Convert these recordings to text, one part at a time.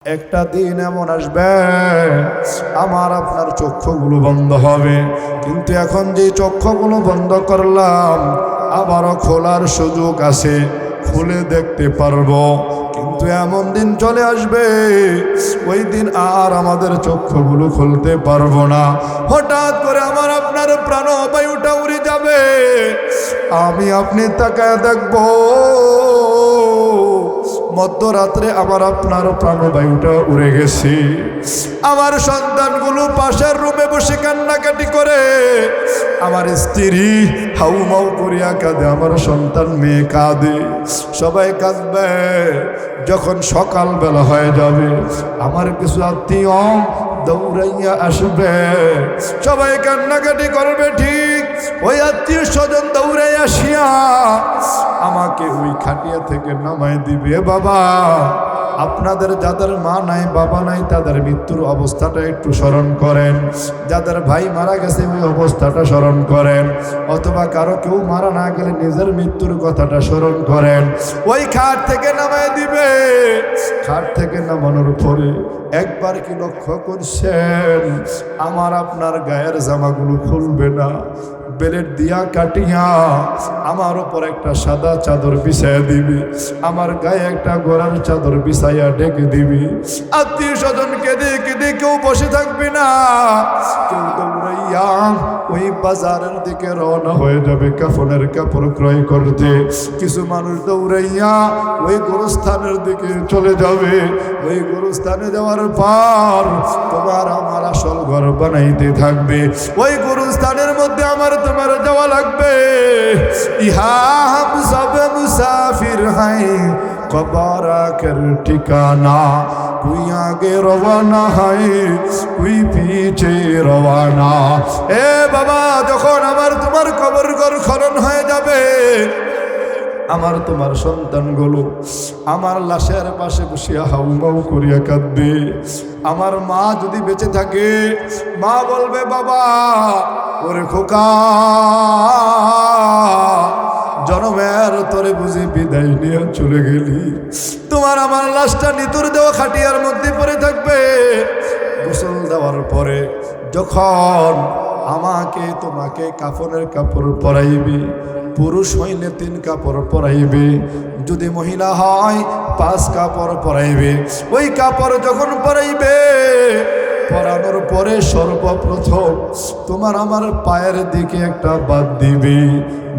একটা দিন এমন আসবে আমার আপনার চক্ষুগুলো বন্ধ হবে, কিন্তু এখন যে চক্ষুগুলো বন্ধ করলাম আবারও খোলার সুযোগ আছে, খুলে দেখতে পারবো। কিন্তু এমন দিন চলে আসবে ওই দিন আর আমাদের চক্ষুগুলো খুলতে পারবো না। হঠাৎ করে আমার আপনার প্রাণবায়ুটা উড়ে যাবে, আমি আপনি তাকায় দেখবো মধ্যরাত্রে আমার আপনার প্রাণবায়ুটা উড়ে গেছে। আমার সন্তানগুলো পাশের রুমে বসে কান্নাকাটি করে, আমার স্ত্রী হাউমাউ করিয়া কাঁদে, আমার সন্তান মেয়ে কাঁদে, সবাই কাঁদবে। যখন সকালবেলা হয়ে যাবে আমার কিছু আত্মীয় দৌড়াইয়া আসবে, সবাই কান্নাকাটি করবে, ঠিক ওই আত্মীয় স্বজন দৌড়াই আসিয়া আমাকে ওই খাটিয়া থেকে নামাই দিবে। বাবা, আপনাদের যাদের মা নাই বাবা নাই তাদের মৃত্যুর অবস্থাটা একটু স্মরণ করেন, যাদের ভাই মারা গেছে ওই অবস্থাটা স্মরণ করেন, অথবা কারো কেউ মারা না গেলে নিজের মৃত্যুর কথাটা স্মরণ করেন। ওই খাট থেকে নামাই দিবে। খাট থেকে নামানোর পরে একবার কি লক্ষ্য করছেন আমার আপনার গায়ের জামাগুলো খুলবে না, বেলেট দিয়া কাটিয়া আমার ওপর একটা সাদা চাদর বিছাইয়া দিবি, আমার গায়ে একটা গোড়ার চাদর বিছাইয়া ডেকে দিবি। আত্মীয় স্বজন কেঁদে কেঁদে কেউ বসে থাকবে না, কেউ দৌড়াইয়া ওই বাজারের দিকে রওনা হয়ে যাবে কাফনের কাপড় ক্রয় করতে। কিছু মানুষ দৌড়াইয়া ওই গোরস্থানের দিকে চলে যাবে। ওই গোরস্থানে যাওয়ার পর তোমার আমার আসল ঘর বানাইতে থাকবে। ওই গোরস্থানের মধ্যে আমার তোমার যাওয়া লাগবে। ইহা হাম সব মুসাফির হাই কবর আখের ঠিকানা, তুই আগে রওয়ানা হাই তুই পিছে রওয়ানা। এ বাবা, যখন আমার তোমার কবর ঘর খনন হয়ে যাবে, আমার তোমার সন্তানগুলো আমার লাশের পাশে বসিয়া হাউমাউ করিয়া কাঁদবে। আমার মা যদি বেঁচে থাকে মা বলবে, বাবা ওরে খোকা, জনমের তরে বুঝি বিদায় নিয়ে চলে গেলি, তোমার আমার লাশটা নিতুর দেওয়া খাটিয়ার মধ্যে পড়ে থাকবে। গোসল দেওয়ার পরে যখন আমাকে তোমাকে কাফনের কাপড় পরাইবে, পুরুষ হইলে 3 কাপড় পরাইবে, যদি মহিলা হয় 5 কাপড় পরাইবে। ওই কাপড় যখন পরাইবে, পরানোর পরে সর্বপ্রথম তোমার আমার পায়ের দিকে একটা বাদ দিবে।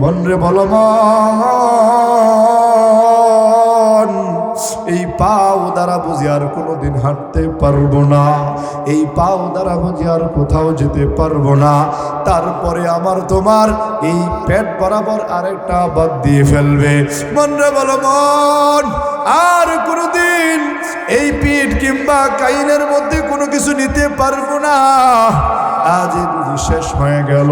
মন রে বলো মন, এই পাও দ্বারা বুঝি আর কোনোদিন হাঁটতে পারবো না, এই পাও দ্বারা বুঝি আর কোথাও যেতে পারবো না। তারপরে আমার তোমার এই পেট বরাবর আরেকটা বাদ দিয়ে ফেলবে। মন রে বলো মন, আর কোনোদিন এই পিঠ কিংবা কাইনের মধ্যে কোনো কিছু নিতে পারবো না, আজ বুঝি শেষ হয়ে গেল।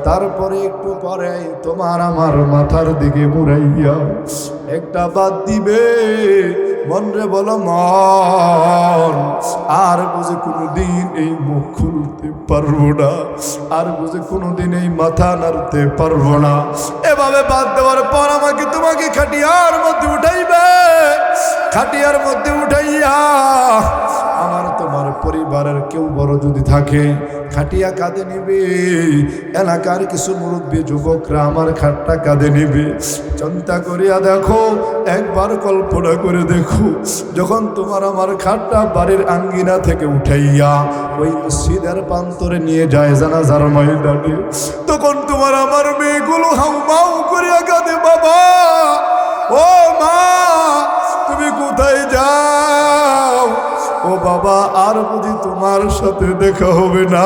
তারপরে একটু পরে তোমার আমার মাথার দিকে মুড়াইয়া একটা বাদ দিবে। মন রে বলো মন, আর বুঝে কোনোদিন এই মুখ খুলতে পারবো না, আর বুঝে কোনোদিন এই মাথা নাড়তে পারবো না। এভাবে বাদ দেওয়ার পর আমাকে তোমাকে খাটিয়ার মধ্যে উঠাইবে। খাটিয়ার মধ্যে উঠাইয়া আমার তোমার পরিবারের কেউ বড় যদি থাকে খাটিয়া কাঁধে নিবে, এলাকার কিছু মুরব্বী যুবকরা আমার খাটটা কাঁধে নিবে। চিন্তা করিয়া দেখো, একবার কল্পনা করে দেখো, যখন তোমার আমার খাটটা বাড়ির আঙ্গিনা থেকে উঠাইয়া ওই মসজিদের প্রান্তরে নিয়ে যায় জানাজার ময়দানে, তখন তোমার আমার মেয়েগুলো হাউমাউ করিয়া কাঁদে, বাবা ও মা তুমি কোথায় যাও, ও বাবা আর বুঝি তোমার সাথে দেখা হবে না।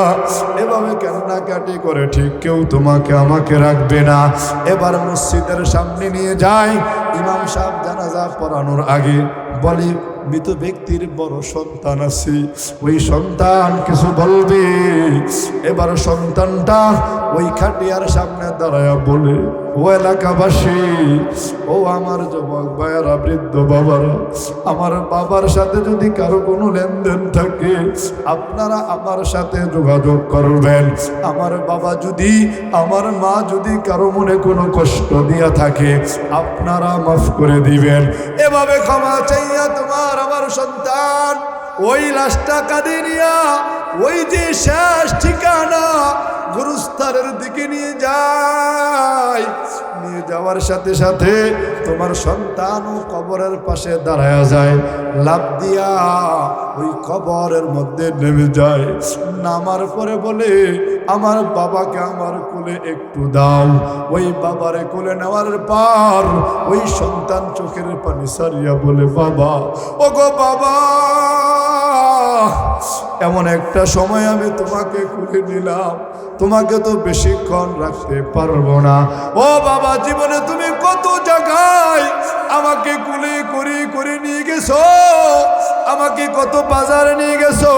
এভাবে কান্নাকাটি করে ঠিক কেউ তোমাকে আমাকে রাখবে না। এবার মসজিদের সামনে নিয়ে যায়, ইমাম সাহেব জানাজা পড়ানোর আগে বলে, মৃত ব্যক্তির বড় সন্তান আছে, ওই সন্তান কিছু বলবে। এবার সন্তানটা ওই খাটিয়ার সামনে দাঁড়ায়া বলে, ও এলাকাবাসী, ও আমার যুবক ভাইয়েরা, বৃদ্ধ বাবারা, আমার বাবার সাথে যদি কারো কোনো লেনদেন থাকে আপনারা আমার সাথে যোগাযোগ করবেন। আমার বাবা যদি, আমার মা যদি কারো মনে কোনো কষ্ট দিয়া থাকে আপনারা মাফ করে দিবেন। এভাবে ক্ষমা চাইয়া তোমার আমার সন্তান ওই লাশটা কাঁধে নিয়া ওই যে শেষ ঠিকানা গুরুস্থানের দিকে নিয়ে যায়। নিয়ে যাওয়ার সাথে সাথে তোমার সন্তানও কবরের পাশে দাঁড়ায়া যায়, লাফ দিয়া ওই কবরের মধ্যে নেমে যায়। নামার পরে বলে, আমার বাবাকে আমার কোলে একটু দাও। ওই বাবারে কোলে নেওয়ার পর ওই সন্তান চোখের পানি সারিয়া বলে, বাবা, ও গো বাবা, এমন একটা সময় আমি তোমাকে কোলে নিলাম, তোমাকে তো বেশিক্ষণ রাখতে পারবো না। ও বাবা, জীবনে তুমি কত জায়গায় আমাকে কোলে করে করে নিয়ে গেছো, আমাকে কত বাজারে নিয়ে গেছো,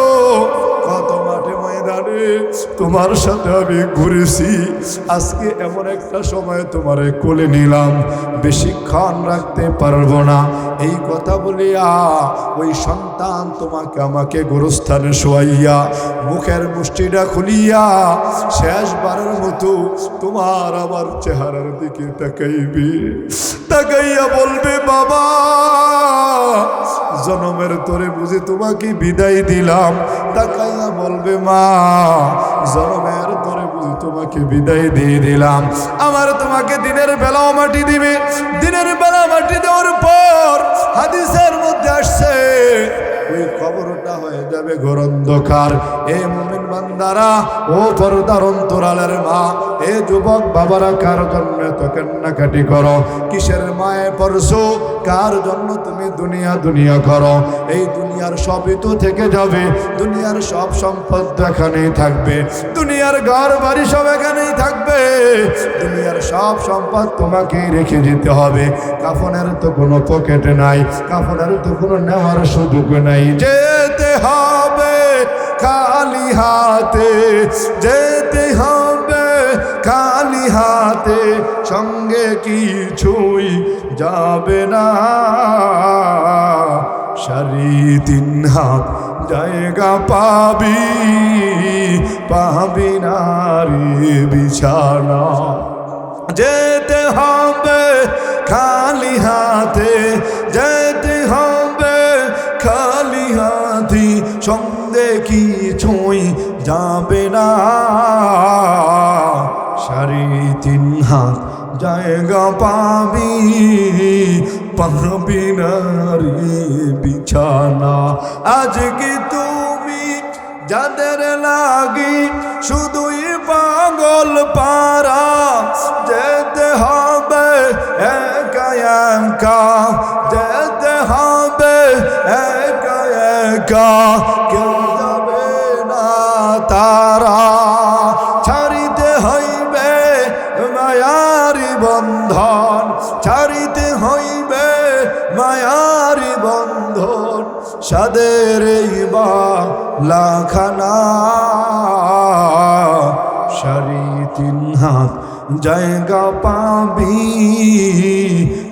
কত মাঠে ময়দানে তোমার সাথে আমি ঘুরেছি। আজকে এমন একটা সময় তোমারে কোলে নিলাম, বেশিক্ষণ রাখতে পারবো না। এই কথা বলিয়া ওই সন্তান তোমাকে আমাকে গোরস্থানে শোয়াইয়া মুখের মুষ্টিটা খুলিয়া শেষবারের মতো তোমার আমার চেহারার দিকে তাকাইবে, তাকাইয়া বলবে, বাবা, জনমের তোরে বুঝে তোমাকে বিদায় দিলাম। তাকাইয়া বলবে, মা, জনমের তোরে বুঝে তোমাকে বিদায় দিয়ে দিলাম। আমার তোমাকে দিনের বেলাও মাটি দিবে। দিনের বেলা মাটি দেওয়ার পর হাদিসের মধ্যে আসছে ওই কবরটা হয়ে যাবে ঘোর অন্ধকার। এ মুমিন বান্দারা, ও পর্দার অন্তরালের মা, এ যুবক বাবারা, কার জন্য তো কান্নাকাটি করো? কিসের মায়ে পড়ছো? কার জন্য তুমি দুনিয়া দুনিয়া করো? এই দুনিয়ার সবই তো থেকে যাবে, দুনিয়ার সব সম্পদ এখানেই থাকবে, দুনিয়ার ঘর বাড়ি সব এখানেই থাকবে, দুনিয়ার সব সম্পদ তোমাকে রেখে যেতে হবে। কাফনের তো কোনো পকেটে নাই, কাফনের তো কোনো নেওয়ার সুযোগ নাই। যেতে হবে খালি হাতে, যেতে হবে খালি হাতে, সঙ্গে কিছুই যাবে না। সারি 3 হাত জায়গা পাবি, পাবি নারী বিছানা। যেতে হবে খালি হাতে, যেতে হবে খালি হাতি, সঙ্গে কিছুই যাবে না। 3.5 হাত জায়গা পাবি, পাবি নারী বিছানা। আজকে তুমি যাদের লাগি শুধুই পাগল পারা, যেতে হবে একা একা, যেতে হবে একা একা, কেউ যাবে না তারা। ছাড়িতে হইবে মায়ারি বন্ধন, ছাড়িতে হইবে মায়ারি বন্ধন, সাদের এই বালাখানা। 3.5 হাত জায়গা পাবি,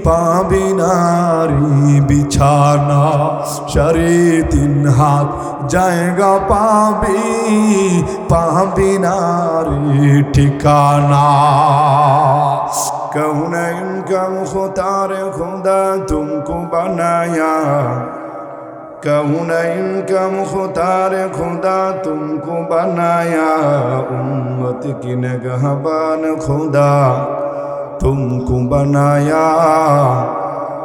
পাবি নারী বিছানা। 3.5 হাত জায়গা পাবি, পাবি নারী ঠিকানা। कौनैन का मुख्तार खुदा तुमको बनाया, कौनैन का मुख्तार खुदा तुमको बनाया, उम्मत की निगहबान खुदा तुमको बनाया,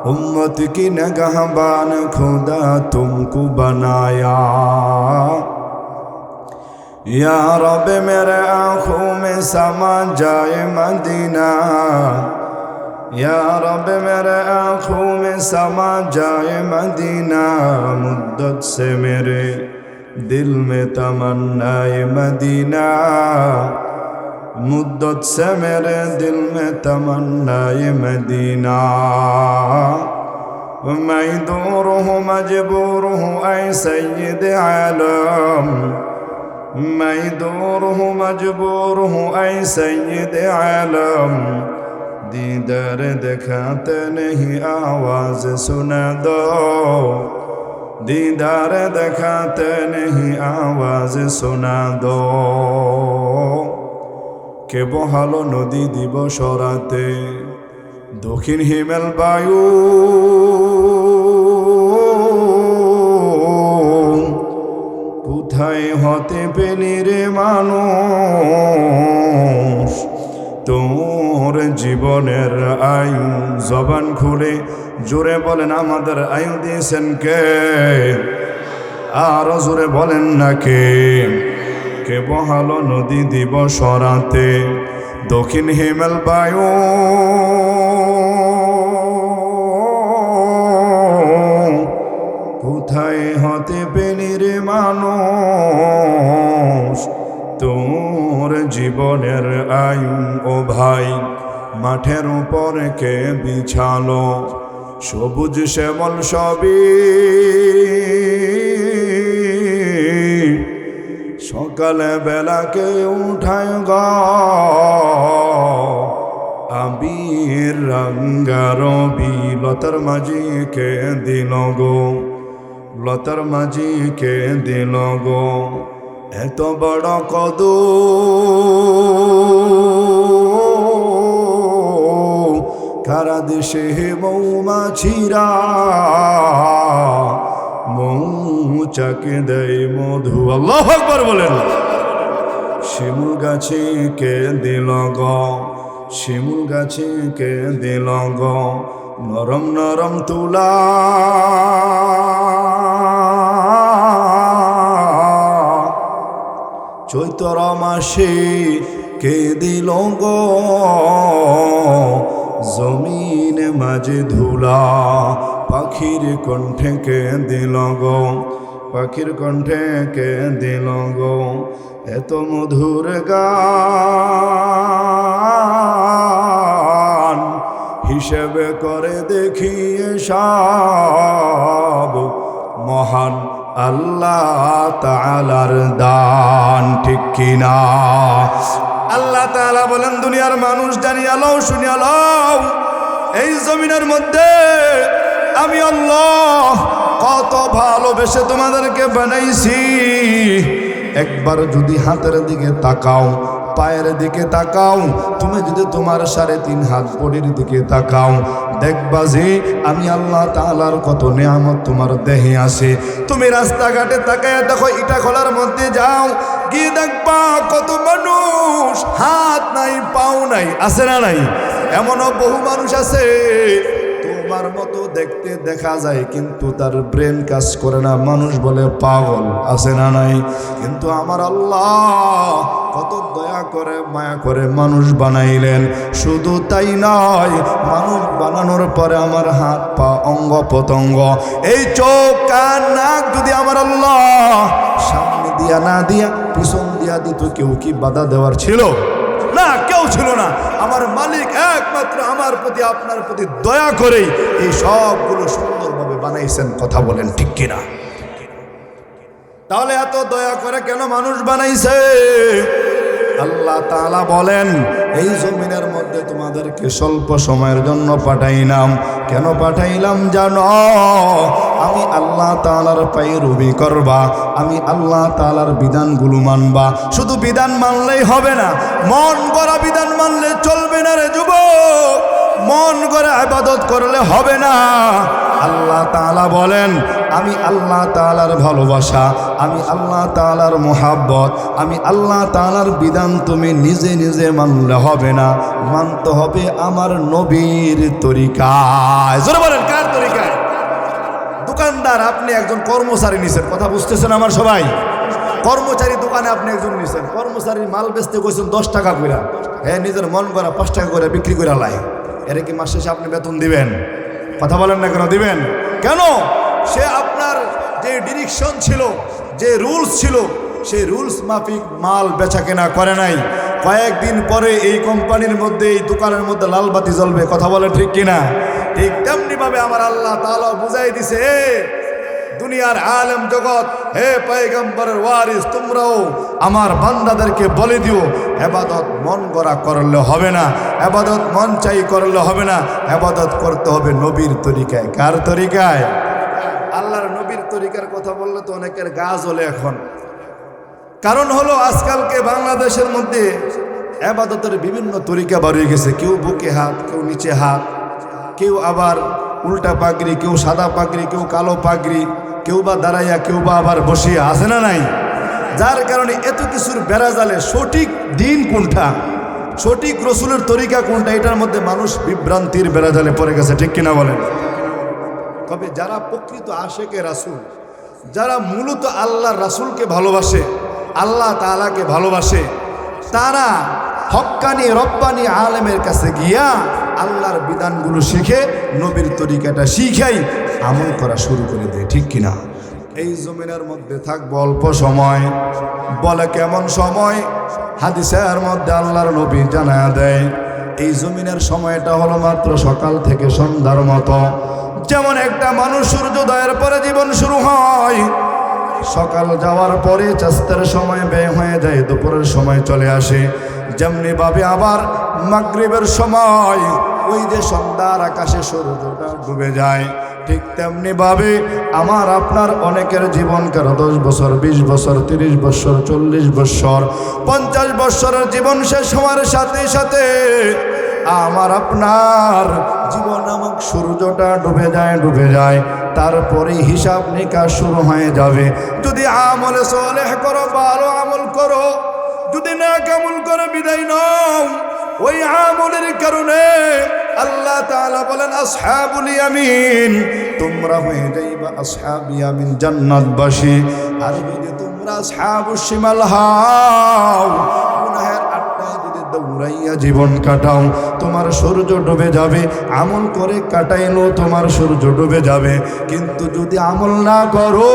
उम्मत की निगहबान खुदा तुमको बनाया। या रब मेरे आँखों में समा जाए मदीना, या रब मेरे आँखों में समा जाए मदीना, मुद्दत से मेरे दिल में तमन्नाए मदीना, मुद्दत से मेरे दिल में तमन्नाए मदीना। मैं दूर हूँ मजबूर हूँ ऐ सैयद आलम, मैं दूर हूँ मजबूर हूँ ऐ सैयद आलम, दीदार दिखाते नहीं आवाज सुना दो दीदार दिखाते नहीं आवाज सुना दो কে বহালো নদী দিবস রাতে দক্ষিণ হিমেল বায়ু কোথায় হতে পেলি রে মানুষ তোর জীবনের আয়ু জবান খুলে জোরে বলেন আমাদের আয়ু দিয়েছেন কে আরো জোরে বলেন না কে কে বহালো নদী দিবস রাতে দক্ষিণ হিমেল বায়ু কোথায় হতে পেলি রে মানুষ তোর জীবনের আয়ু ও ভাই মাঠের উপর কে বিছালো সবুজ শ্যামল সবই সকালে বেলাকে উঠায় গো আবির রঙ্গারবি লতার মাঝি কে দিল গো লতার মাঝি কে দিল গো এত বড় কদু কারা দেশে মৌমাছিরা মৌচাকে দেয় মধু আল্লাহু আকবার বলেন শিমুল গাছে কে দিল গো শিমুল গাছে কে দিল গো নরম নরম তুলা চৈত্র মাসে কে দিল গো জমিন মাঝে ধুলা পাখির কণ্ঠে কে দিল গো পাখির কণ্ঠে কে দিল গো এত মধুর গান হিসেবে করে দেখিয়ে সব মহান আল্লাহ তাআলার দান ঠিক কিনা আল্লাহ তাআলা বলেন দুনিয়ার মানুষ জানিয়া লও শুনিয়া লও এই জমিনের মধ্যে আমি আল্লাহ কত ভালোবেসে তোমাদেরকে বানাইছি একবার যদি হাতের দিকে তাকাও পায়ের দিকে তাকাও তুমি যদি তোমার 3.5 হাত বডির দিকে তাকাও দেখবা যে আমি আল্লাহ তাআলার কত নিয়ামত তোমার দেহে আছে তুমি রাস্তাঘাটে তাকায় দেখো ইটা খোলার মধ্যে যাও গিয়ে দেখবা কত মানুষ হাত নাই পাও নাই আছে না নাই এমনও বহু মানুষ আছে তোমার মতো দেখতে দেখা যায় কিন্তু তার ব্রেন কাজ করে না মানুষ বলে পাগল আছে না নাই কিন্তু আমার আল্লাহ কত দয়া করে মায়া করে মানুষ বানাইলেন শুধু তাই নয় মানুষ বানানোর পরে আমার হাত পা অঙ্গ প্রত্যঙ্গ এই চোখ কান নাক যদি আমার আল্লাহ সামনে দিয়া না দিয়া পিছন দিয়া দিত কেউ কি বাধা দেওয়ার ছিল না কেউ ছিল না আমার মালিক একমাত্র আমার প্রতি আপনার প্রতি দয়া করে এই সবগুলো সুন্দরভাবে বানাইছেন কথা বলেন ঠিক কিনা তাহলে এত দয়া করে কেন মানুষ বানাইছে আল্লাহ তাআলা বলেন এই জমিনের মধ্যে তোমাদেরকে স্বল্প সময়ের জন্য পাঠাইলাম কেন পাঠাইলাম জানো আমি আল্লাহ তাআলার পায়রবি করবা আমি আল্লাহ তাআলার বিধানগুলো মানবা শুধু বিধান মানলেই হবে না মন গড়া বিধান মানলে চলবে না রে যুবক মন গড়া ইবাদত করলে হবে না আল্লাহ তাআলা বলেন আমি আল্লাহ তাআলার ভালোবাসা আমি আল্লাহ তাআলার মোহাব্বত আমি আল্লাহ তাআলার বিধান তুমি নিজে নিজে মানলে হবে না মানতে হবে আমার নবীর তরিকায় জোরে বলেন কার তরিকায় দোকানদার আপনি একজন কর্মচারী নিছেন কথা বুঝতেছেন আমার সবাই কর্মচারী দোকানে আপনি একজন নিছেন কর্মচারীর মাল বেচতে কইছেন 10 টাকা কইরা হ্যাঁ নিজের মন করা 5 টাকা করে বিক্রি করে লাই এর কি মাস শেষে আপনি বেতন দিবেন কথা বলেন না কেন দিবেন কেন সে আপনার যে ডিরেকশন ছিল যে রুলস ছিল সেই রুলস মাফিক মাল বেচা কেনা করে নাই কয়েকদিন পরে এই কোম্পানির মধ্যে এই দোকানের মধ্যে লাল বাতি জ্বলবে কথা বলেন ঠিক কিনা ঠিক তেমনি ভাবে আমার আল্লাহ তাআলা বুঝাই দিছে দুনিয়ার আলেম জগৎ, হে পয়গম্বরের ওয়ারিস, তোমরাও আমার বান্দাদেরকে বলে দিও, ইবাদত মন গড়া করলে হবে না, ইবাদত মন চাই করলে হবে না, ইবাদত করতে হবে নবীর তরিকায়। কার তরিকায়? আল্লাহর নবীর তরিকার কথা বললে তো অনেকের গা জ্বলে এখন। কারণ হলো আজকালকে বাংলাদেশের মধ্যে ইবাদতের বিভিন্ন তরিকা বাড়িয়ে গেছে। কেউ বুকে হাত, কেউ নিচে হাত, কেউ আবার উল্টা পাগড়ি, কেউ সাদা পাগড়ি, কেউ কালো পাগড়ি, কেউ বা দাঁড়াইয়া, কেউ বা আবার বসিয়া, আছে না নাই? যার কারণে এত কিছুর বেড়াজালে সঠিক দিন কোনটা, সঠিক রসুলের তরিকা কোনটা, এটার মধ্যে মানুষ বিভ্রান্তির বেড়াজালে পড়ে গেছে। ঠিক কিনা বলেন? তবে যারা প্রকৃত আশেকে রাসূল, যারা মূলত আল্লাহর রাসূলকে ভালোবাসে, আল্লাহ তাআলাকে ভালোবাসে, তারা হক্কানি রব্বানি আলেমের কাছে গিয়া আল্লাহর বিধানগুলো শিখে, নবীর তরিকাটা শিখাই আমল করা শুরু করে দেয়। ঠিক কিনা? এই জমিনের মধ্যে থাকবো অল্প সময়। বলে কেমন সময়? হাদিসের মধ্যে আল্লাহর নবী জানায়া দেয়, এই জমিনের সময়টা হলো মাত্র সকাল থেকে সন্ধ্যার মতো। যেমন একটা মানুষ সূর্যোদয়ের পরে জীবন শুরু হয়, সকাল যাওয়ার পরে চাস্তের সময় ব্যয় হয়ে যায়, দুপুরের সময় চলে আসে। যেমনি ভাবে আবার মাগরিবের সময় ওই যে সন্ধ্যার আকাশে সূর্যটা ডুবে যায়, ঠিক তেমনি ভাবে আমার আপনার অনেকের জীবন, কারো 10 বছর, 20 বছর, 30 বছর, 40 বছর, 50 বছরের জীবন শেষ হওয়ার সাথে সাথে আমার আপনার জীবন নামক সূর্যটা ডুবে যায়। তারপরে হিসাব নিকাশ শুরু হয়ে যাবে। যদি আমলে সালেহ করো, ভালো আমল করো, যদি না আমল করে বিদায় নাও। ওই আমলের কারণে আল্লাহ তাআলা বলেন আসহাবুল ইয়ামিন, তোমরা হয়ে যাইবা আসহাবুল ইয়ামিন, জান্নাতবাসী। আর যদি তোমরা আসহাবুশ শিমাল হও, গুনাহের আড্ডায় যদি দৌড়াইয়া জীবন কাটাও, তোমার সূর্য ডুবে যাবে। আমল করে কাটাইলো তোমার সূর্য ডুবে যাবে। কিন্তু যদি আমল না করো,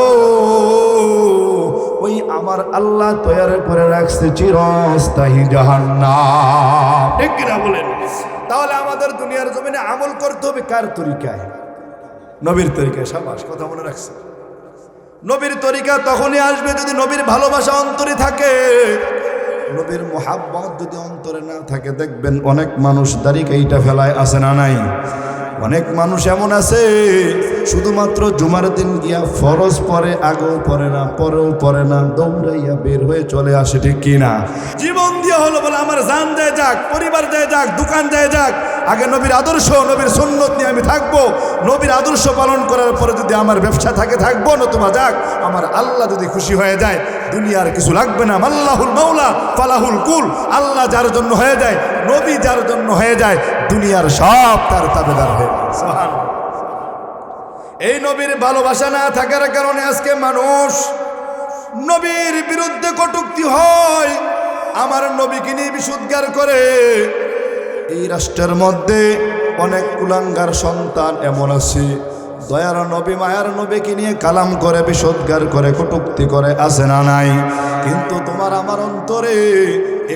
ওই আমার আল্লাহ তৈরি করে রাখছে চিরস্থায়ী জাহান্নাম। ঠিক কিনা বলেন? তাহলে আমাদের দুনিয়ার জমিনে আমল করতে হবে কার তরিকায়? নবীর তরিকায়। সাবাস, কথা মনে রাখছে। নবীর তরিকা তখনই আসবে যদি নবীর ভালোবাসা অন্তরে থাকে। নবীর মোহাব্বত যদি অন্তরে না থাকে, দেখবেন অনেক মানুষ দাড়ি কাইটা ফেলায়, আছে না নাই? অনেক মানুষ এমন আছে শুধুমাত্র জুমার দিন গিয়া ফরজ পরে, আগেও পরে না, পরেও পরে না, দৌড়াইয়া বের হয়ে চলে আসে। ঠিক কিনা? জীবন দিয়ে হলো বলে আমার জান যায় যাক, পরিবার যায় যাক, দোকান যায় যাক, আগে নবীর আদর্শ, নবীর সুন্নত নিয়ে আমি থাকবো। নবীর আদর্শ পালন করার পরে যদি আমার ব্যবসা থাকে থাকবো, নতুবা যাক, আমার আল্লাহ যদি খুশি হয়ে যায়, দুনিয়ার কিছু লাগবে না। মাল্লাহুল মাওলা ফালাহুল কুল। আল্লাহ যার জন্য হয়ে যায়, নবী যার জন্য হয়ে যায়, দুনিয়ার সব তার তাবেদার হয়ে যায়। সুবহানাল্লাহ। এই নবীর ভালোবাসা না থাকার কারণে আজকে মানুষ নবীর বিরুদ্ধে কটূক্তি হয়, আমার নবীকে নিয়ে বিশুদ্ধার করে। এই রাষ্ট্রের মধ্যে অনেক কুলাঙ্গার সন্তান এমন আছে, দয়ার নবী, মায়ার নবীকে নিয়ে কালাম করে, বিশুদ্ধার করে, কটূক্তি করে, আছে না নাই? কিন্তু তোমার আমার অন্তরে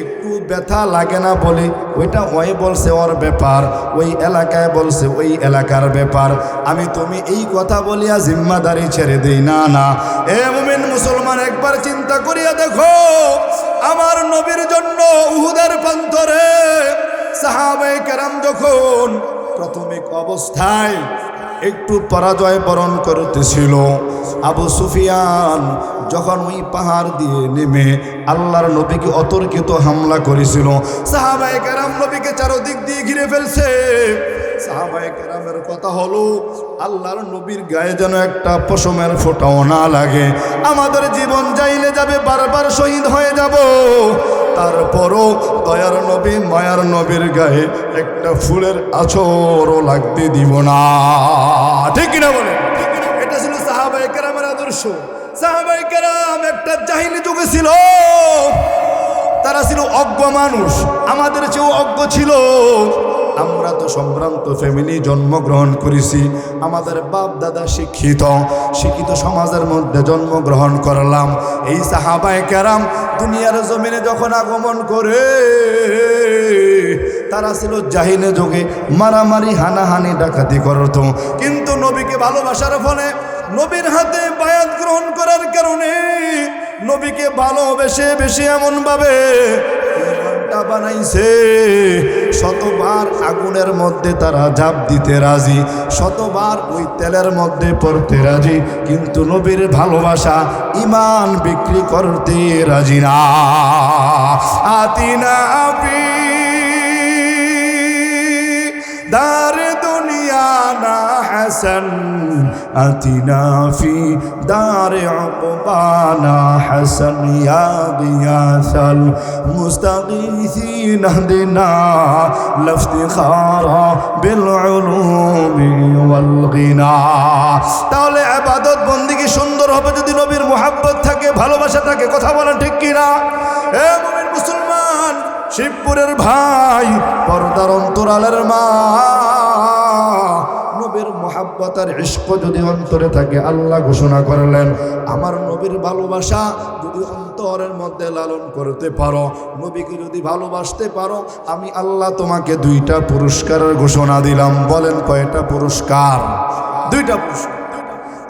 একটু ব্যথা লাগে না বলে ওইটা ওই বলছে ওর ব্যাপার, ওই এলাকায় বলছে ওই এলাকার ব্যাপার, আমি তুমি এই কথা বলিয়া জিম্মাদারি ছেড়ে দেই না। না, এ মুমিন মুসলমান, একবার চিন্তা করিয়া দেখো, আমার নবীর জন্য উহুদের প্রান্তরে সাহাবায়ে কেরাম যখন প্রাথমিক অবস্থায় একটু পরাজয় বরণ করতেছিল, আবু সুফিয়ান যখন ওই পাহাড় দিয়ে নেমে আল্লাহর নবীকে অতর্কিত হামলা করেছিল, সাহাবায়ে কেরাম নবীকে চারদিক দিয়ে ঘিরে ফেলছে। সাহাবায়ে কেরামের কথা হলো, আল্লাহর নবীর গায়ে যেন একটা পশমের ফোঁটাও না লাগে। আমাদের জীবন যাইলে যাবে, বারবার শহীদ হয়ে যাব, তারপরও দয়ার নবী, মায়ার নবীর গায়ে একটা ফুলের আঁচড়ও লাগতে দিব না। ঠিক কিনা বলে? এটা ছিল সাহাবায়ে কেরামের আদর্শ। সাহাবায়ে কেরাম একটা জাহিলি যুগে ছিল, তারা ছিল অজ্ঞ মানুষ, আমাদের চেয়েও অজ্ঞ ছিল। আমরা তো সম্ভ্রান্ত ফ্যামিলি জন্মগ্রহণ করেছি, আমাদের বাপ দাদা শিক্ষিত সমাজের মধ্যে জন্মগ্রহণ করলাম। এই সাহাবায়ে কেরাম দুনিয়ার জমিনে যখন আগমন করে, তারা ছিল জাহিলে যুগে, মারামারি, হানাহানি, ডাকাতি করত। কিন্তু নবীকে ভালোবাসার ফলে নবীর হাতে বায়াত গ্রহণ করার কারণে নবীকে ভালোবেসে বেশি এমনভাবে ইমানটা বানাইছে, শতবার আগুনের মধ্যে তারা ঝাঁপ দিতে রাজি, শতবার ওই তেলের মধ্যে পড়তে রাজি, কিন্তু নবীর ভালোবাসা ইমান বিক্রি করতে রাজি না। আতিনা আফি দার দুনিয়া না হাসান, আতিনা ফি দারে উকবানা হাসান, ইয়া গিয়াসাল মুস্তাগীসিন আহদিনা লাফতিখারা বিল উলুমি ওয়াল গিনা। তাহলে ইবাদত বন্দেগী সুন্দর হবে যদি নবীর মুহাব্বত থাকে, ভালোবাসা থাকে। কথা বলেন ঠিক কিনা? এ মুমিন মুসলমান, শিবপুরের ভাই, পর্দার অন্তরালের মা, নবীর মুহাব্বত আর ইশক যদি অন্তরে থাকে, আল্লাহ ঘোষণা করলেন আমার নবীর ভালোবাসা যদি অন্তরের মধ্যে লালন করতে পারো, নবীকে যদি ভালোবাসতে পারো, আমি আল্লাহ তোমাকে 2টা পুরস্কারের ঘোষণা দিলাম। বলেন কয়টা পুরস্কার? 2টা পুরস্কার।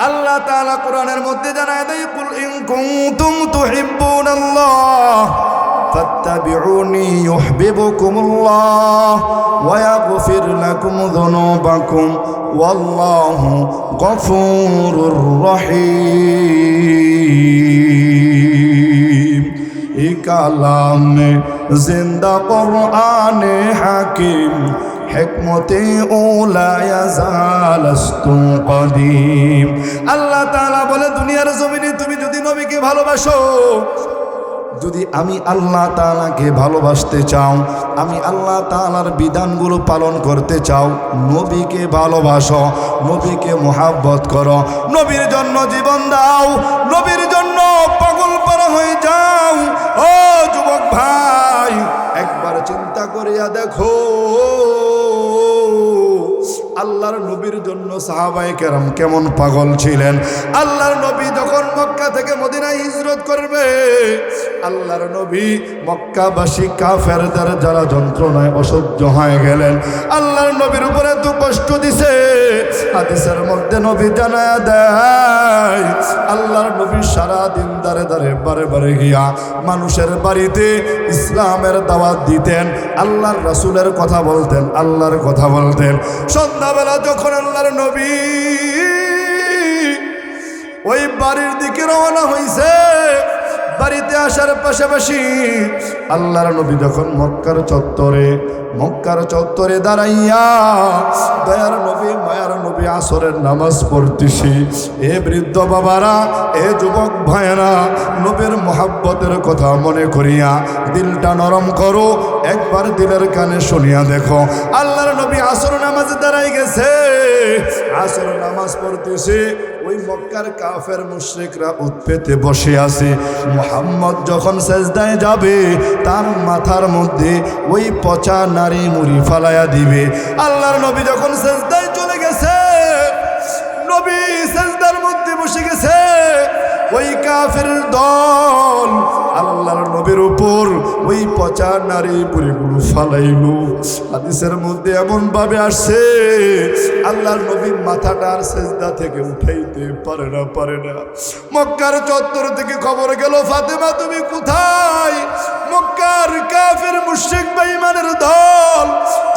আল্লাহ তাআলা কোরআনের মধ্যে জানায় দেয়, কুল ইন কুনতুম তুহিব্বুনাল্লাহ ফাত্তাবিউনি ইউহিব্বুকুমুল্লাহ ওয়া ইয়াগফির লাকুম যুনুবাকুম ওয়াল্লাহু গফুরুর রহিম। এই কালামে জিন্দা কোরআনে হাকিম, হিকমতে উলা ইয়াজালাস্তু কদিম। আল্লাহ তাআলা বলে দুনিয়ার জমিনে তুমি যদি নবীকে ভালোবাসো, যদি আমি আল্লাহ তাআলাকে ভালোবাসতে চাও, আমি আল্লাহ তাআলার বিধানগুলো পালন করতে চাও, নবীকে ভালোবাসো, নবীকে মুহাব্বত করো, নবীর জন্য জীবন দাও, নবীর জন্য পাগল পারা হয়ে যাও। ও যুবক ভাই, একবার চিন্তা করিয়া দেখো, আল্লাহর নবীর জন্য সাহাবায়ে কেরাম কেমন পাগল ছিলেন। আল্লাহর নবী যখন মক্কা থেকে মদিনায় হিজরত করবে, আল্লাহর নবী মক্কাবাসী কাফেরদের যারা যন্ত্রণায় অসহ্য হয়ে গেলেন, আল্লাহর নবীর উপরে এত কষ্ট দিছে, হাদিসের মধ্যে নবী জানায়া দেয়, আল্লাহর নবী সারা দিন দাঁড়ে দাঁড়ে বারে বারে গিয়া মানুষের বাড়িতে ইসলামের দাওয়াত দিতেন, আল্লাহর রাসূলের কথা বলতেন, আল্লাহর কথা বলতেন। সন্ধ্যাবেলা যখন আল্লাহর নবী ওই বাড়ির দিকে রওনা হইছে, বাড়িতে আসার পাশাপাশি আল্লাহর নবী যখন মক্কার চত্বরে দাঁড়াইয়া দয়ার নবী মায়ার নবী আসরের নামাজ পড়তেছি, এ বৃদ্ধ বাবারা, এ যুবক ভাইয়েরা, নবীর মুহাব্বতের কথা মনে করিয়া দিলটা নরম করো, একবার দিলের কানে শুনিয়া দেখো। আল্লাহর নবী আসর নামাজে দাঁড়াই গেছে, আসর নামাজ পড়তেছে, ওই মক্কার কাফের মুশরিকরা উৎপেতে বসে আছে। মুহাম্মদ যখন সেজদায় যাবে, তার মাথার মধ্যে ওই পচা নারী মুড়ি ফালাইয়া দিবে। আল্লাহর নবী যখন সেজদায় চলে গেছে, নবী সেজদার মধ্যে বসে গেছে, ওই কাফের দল আল্লাহর নবীর উপর ওই পচা নারী মুড়িগুলো ফালাইল। হাদিসের মধ্যে এমন ভাবে আসছে, আল্লাহর নবীর মাথাটা আর সেজদা থেকে উঠাইতে পারে না। মক্কার চত্বর থেকে খবর গেল, ফাতেমা তুমি কোথায়? মক্কার কাফের মুশরিক বেঈমানের দল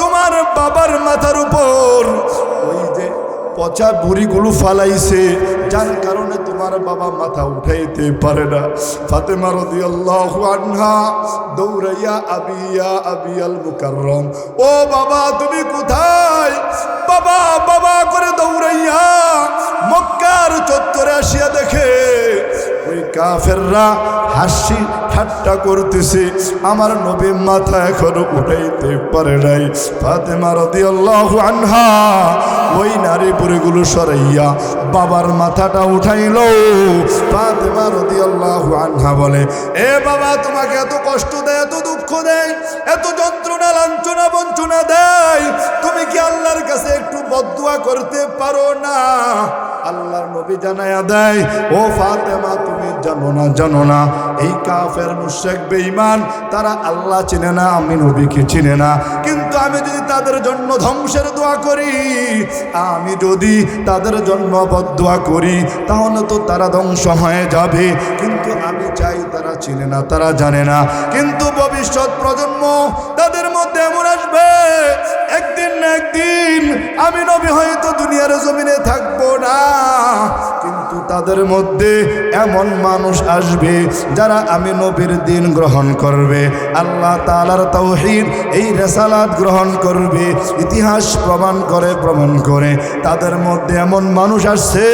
তোমার বাবার মাথার উপর ওই যে পচা বুড়িগুলো ফালাইছে, যার কারণে তোমার বাবা মাথা উঠাইতে পারে না। ফাতেমা রাদিয়াল্লাহু আনহা দৌড়াইয়া আবিয়াল মুকাররম, ও বাবা তুমি কোথায়? বাবা বাবা করে দৌড়াইয়া মক্কার চত্বরে আসিয়া দেখে ওই কাফেররা হাসি ঠাট্টা করতেছে, আমার নবী মাথা এখনো উঠাইতে পারে নাই। ফাতেমা রাদিয়াল্লাহু আনহা ওই নারী বুড়িগুলো সরাইয়া বাবার মাথাটা উঠাইল। ফাতেমা রাদিয়াল্লাহু আনহা বলে, এ বাবা তোমাকে এত কষ্ট দেয়, এত দুঃখ দেয়, এত যন্ত্রণা লাঞ্ছনা বঞ্চনা দেয়, তুমি কি আল্লাহর কাছে একটু বদদুয়া করতে পারো না? আল্লাহর নবী জানায়া দেয়, ও ফাতেমা তুমি জানো না এই কাফের মুশরিক বেঈমান তারা আল্লাহ চিনে না, আমি নবীকে চিনে না। কিন্তু আমি যদি তাদের জন্য ধ্বংসের দোয়া করি, আমি যদি তাদের জন্য বদদোয়া করি, তাহলে তো তারা ধ্বংস হয়ে যাবে। কিন্তু আমি চাই তারা চিনে না, তারা জানে না। কিন্তু ভবিষ্যৎ প্রজন্ম তাদের মধ্যে এমন আসবে, একদিন না একদিন আমি নবী হয়তো দুনিয়ার জমিনে থাকবো না, কিন্তু তাদের মধ্যে এমন মানুষ আসবে যারা আমি নবীর দিন গ্রহণ করবে, আল্লাহ তাআলার তাওহীদ এই রিসালাত গ্রহণ করবে। ইতিহাস প্রমাণ করে তাদের মধ্যে এমন মানুষ আসছে,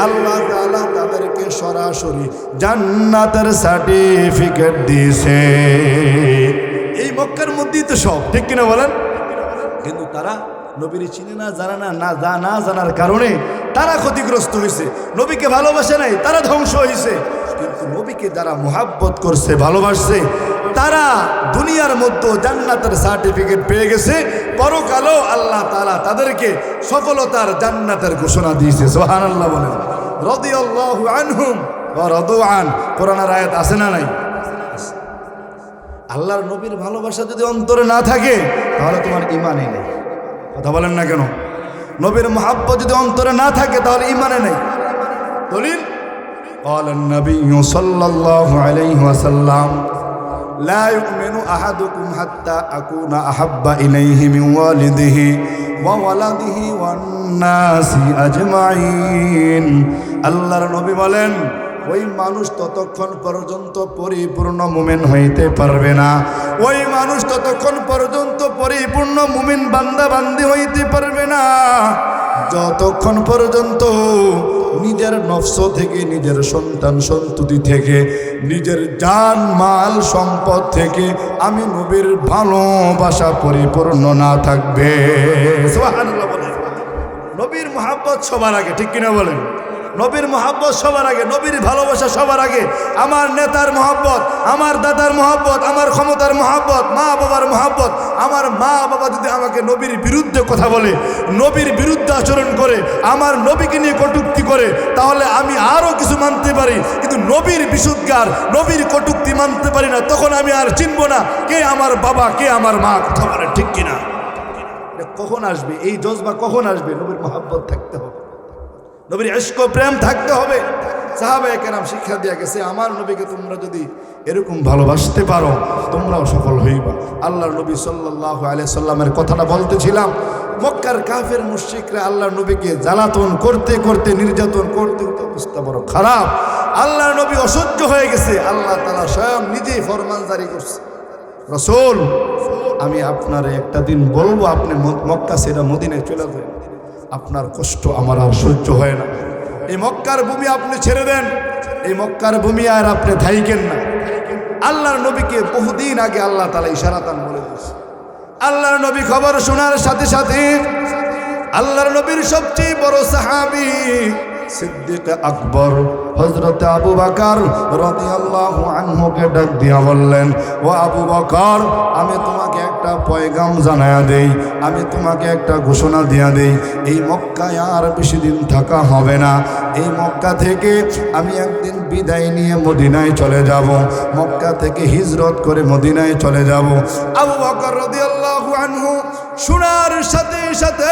আল্লাহ তাআলা তাদেরকে সরাসরি জান্নাতের সার্টিফিকেট দিয়েছে। এই মক্কার মধ্যেই তো সব, ঠিক কিনা বলেন? কিন্তু তারা নবীর চিনে না, জানে না, না জানার কারণে তারা ক্ষতিগ্রস্ত হয়েছে। নবীকে ভালোবাসে নাই, তারা ধ্বংস হয়েছে। কিন্তু নবীকে যারা মুহাব্বত করছে, ভালোবাসছে, তারা দুনিয়ার মধ্যে জান্নাতের সার্টিফিকেট পেয়ে গেছে। পরকালেও আল্লাহ তাআলা তাদেরকে সফলতার জান্নাতের ঘোষণা দিয়েছে। সুবহানাল্লাহ বলেন। রাদিয়াল্লাহু আনহুম ওয়া রাদু আন, কোরআনের আয়াত আছে না নাই? আল্লাহর নবীর ভালোবাসা যদি অন্তরে না থাকে তাহলে তোমার ঈমানই নেই। কথা বলেন না কেন? নবীর মুহাব্বত যদি অন্তরে না থাকে তাহলে ঈমানে নেই। দলিল قال النبي صلى الله عليه وسلم لا يؤمن أحدكم حتى أكون أحب إليه من والده وولده والناس أجمعين। আল্লাহর নবী বলেন, ওই মানুষ ততক্ষণ পর্যন্ত পরিপূর্ণ মুমিন হইতে পারবে না, ওই মানুষ ততক্ষণ পর্যন্ত পরিপূর্ণ মুমিন বান্দা বান্দি হইতে পারবে না যতক্ষণ পর্যন্ত নিজের নফস থেকে, নিজের সন্তান সন্ততি থেকে, নিজের জান মাল সম্পদ থেকে আমি নবীর ভালোবাসা পরিপূর্ণ না থাকবে। সুবহানাল্লাহ বলেন। নবীর মুহাব্বত সবার আগে, ঠিক কিনা বলেন? নবীর মহব্বত সবার আগে, নবীর ভালোবাসা সবার আগে। আমার নেতার মহব্বত, আমার দাদার মহব্বত, আমার ক্ষমতার মহব্বত, মা বাবার মহব্বত। আমার মা বাবা যদি আমাকে নবীর বিরুদ্ধে কথা বলে, নবীর বিরুদ্ধে আচরণ করে, আমার নবীকে নিয়ে কটূক্তি করে, তাহলে আমি আরও কিছু মানতে পারি। কিন্তু নবীর বিশুদ্ধার, নবীর কটূক্তি মানতে পারি না, তখন আমি আর চিনব না কে আমার বাবা, কে আমার মা। কথা বলে ঠিক কিনা? কখন আসবে এই জজবা? কখন আসবে? নবীর মহব্বত থাকতে হবে, নবীর ইশক প্রেম থাকতে হবে। সাহাবায়ে কেরাম শিক্ষা দিয়ে গেছে, আমার নবীকে তোমরা যদি এরকম ভালোবাসতে পারো তোমরাও সফল হইবা। আল্লাহর নবী সাল্লাল্লাহু আলাইহি সাল্লামের কথাটা বলতেছিলাম। মক্কার কাফের মুশরিকরা আল্লাহর নবীকে জ্বালাতন করতে করতে, নির্যাতন করতে করতে অবস্থা বড় খারাপ। আল্লাহর নবী অসহ্য হয়ে গেছে। আল্লাহ তাআলা স্বয়ং নিজেই ফরমান জারি করছে, রাসূল আমি আপনারে একটা দিন বলবো, আপনি মক্কা ছেড়ে মদিনায় চলে যান, আপনার কষ্ট আমার আর সহ্য হয় না। এই মক্কার ভূমি আপনি ছেড়ে দেন, এই মক্কার ভূমি আর আপনি থাইকেন না। আল্লাহর নবীকে বহুদিন আগে আল্লাহ তাআলা ইশারাতান বলে দিয়েছে। আল্লাহর নবী খবর শোনার সাথে সাথে আল্লাহর নবীর সবচেয়ে বড় সাহাবী সিদ্দিক আকবর হযরত আবু বকর রাদিয়াল্লাহু আনহুকে ডাক দিয়া বললেন, ও আবু বকর, আমি তোমাকে একটা পয়গাম জানায়া দেই, আমি তোমাকে একটা ঘোষণা দিয়া দেই। এই মক্কায় আর বেশি দিন থাকা হবে না। এই মক্কা থেকে আমি একদিন বিদায় নিয়ে মদিনায় চলে যাব, মক্কা থেকে হিজরত করে মদিনায় চলে যাব। আবু বকর রাদিয়াল্লাহু আনহু শোনার সাথে সাথে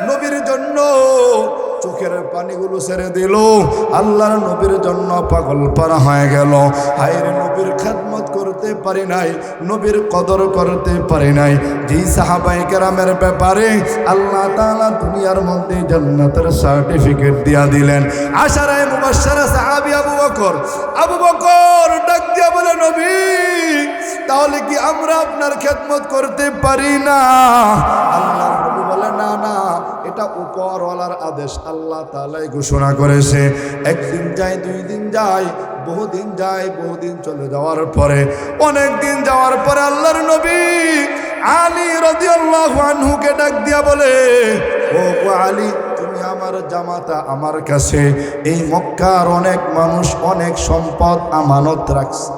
নবীর জন্য চোখের পানিগুলো ছেড়ে দিল। আল্লাহর নবীর জন্য পাগল পারা হয়ে গেল। হায়রে, নবীর খেদমত করতে পারি নাই, নবীর কদর করতে পারি নাই। যেই সাহাবায়ে কেরামের ব্যাপারে আল্লাহ তাআলা দুনিয়ার মধ্যে জান্নাতের সার্টিফিকেট দিয়া দিলেন। আশারায়ে মুবাশশারা সাহাবী আবু বকর। আবু বকর ডাক দিয়া বলে, নবী, তাহলে কি আমরা আপনার খেদমত করতে পারি না? আল্লাহর নবী বলে, না না, এটা উপরওয়ালার আদেশ, আল্লাহ তাআলাই ঘোষণা করেছে। একদিন যায়, দুই দিন যায়, বহুদিন যায়, বহুদিন চলে যাওয়ার পরে, অনেক দিন যাওয়ার পরে আল্লাহর নবী আলী রাদিয়াল্লাহু আনহুকে ডাক দিয়া বলে, ও আলী, তুমি আমার জামাতা, আমার কাছে এই মক্কার অনেক মানুষ, অনেক সম্পদ আমানত রাখছে,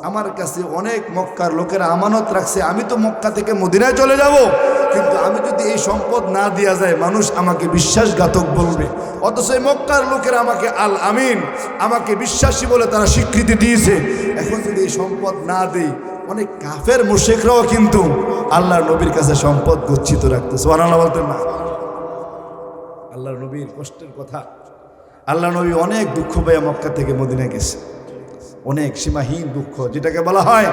আমার কাছে অনেক মক্কার লোকেরা আমানত রাখছে। আমি তো মক্কা থেকে মদিনায় চলে যাব, কিন্তু আমি যদি এই সম্পদ না দেওয়া যায় মানুষ আমাকে বিশ্বাসঘাতক বলবে। অথচ এই মক্কার লোকেরা আমাকে আল আমিন, আমাকে বিশ্বাসী বলে তারা স্বীকৃতি দিয়েছে। এখন যদি এই সম্পদ না দেই, অনেক কাফের মুশরিকরাও কিন্তু আল্লাহর নবীর কাছে সম্পদ গচ্ছিত রাখতো। সুবহানাল্লাহ বলতেন না? আল্লাহর নবীর কষ্টের কথা। আল্লাহ নবী অনেক দুঃখ পেয়ে মক্কা থেকে মদিনায় গেছে, অনেক সীমাহীন দুঃখ, যেটাকে বলা হয়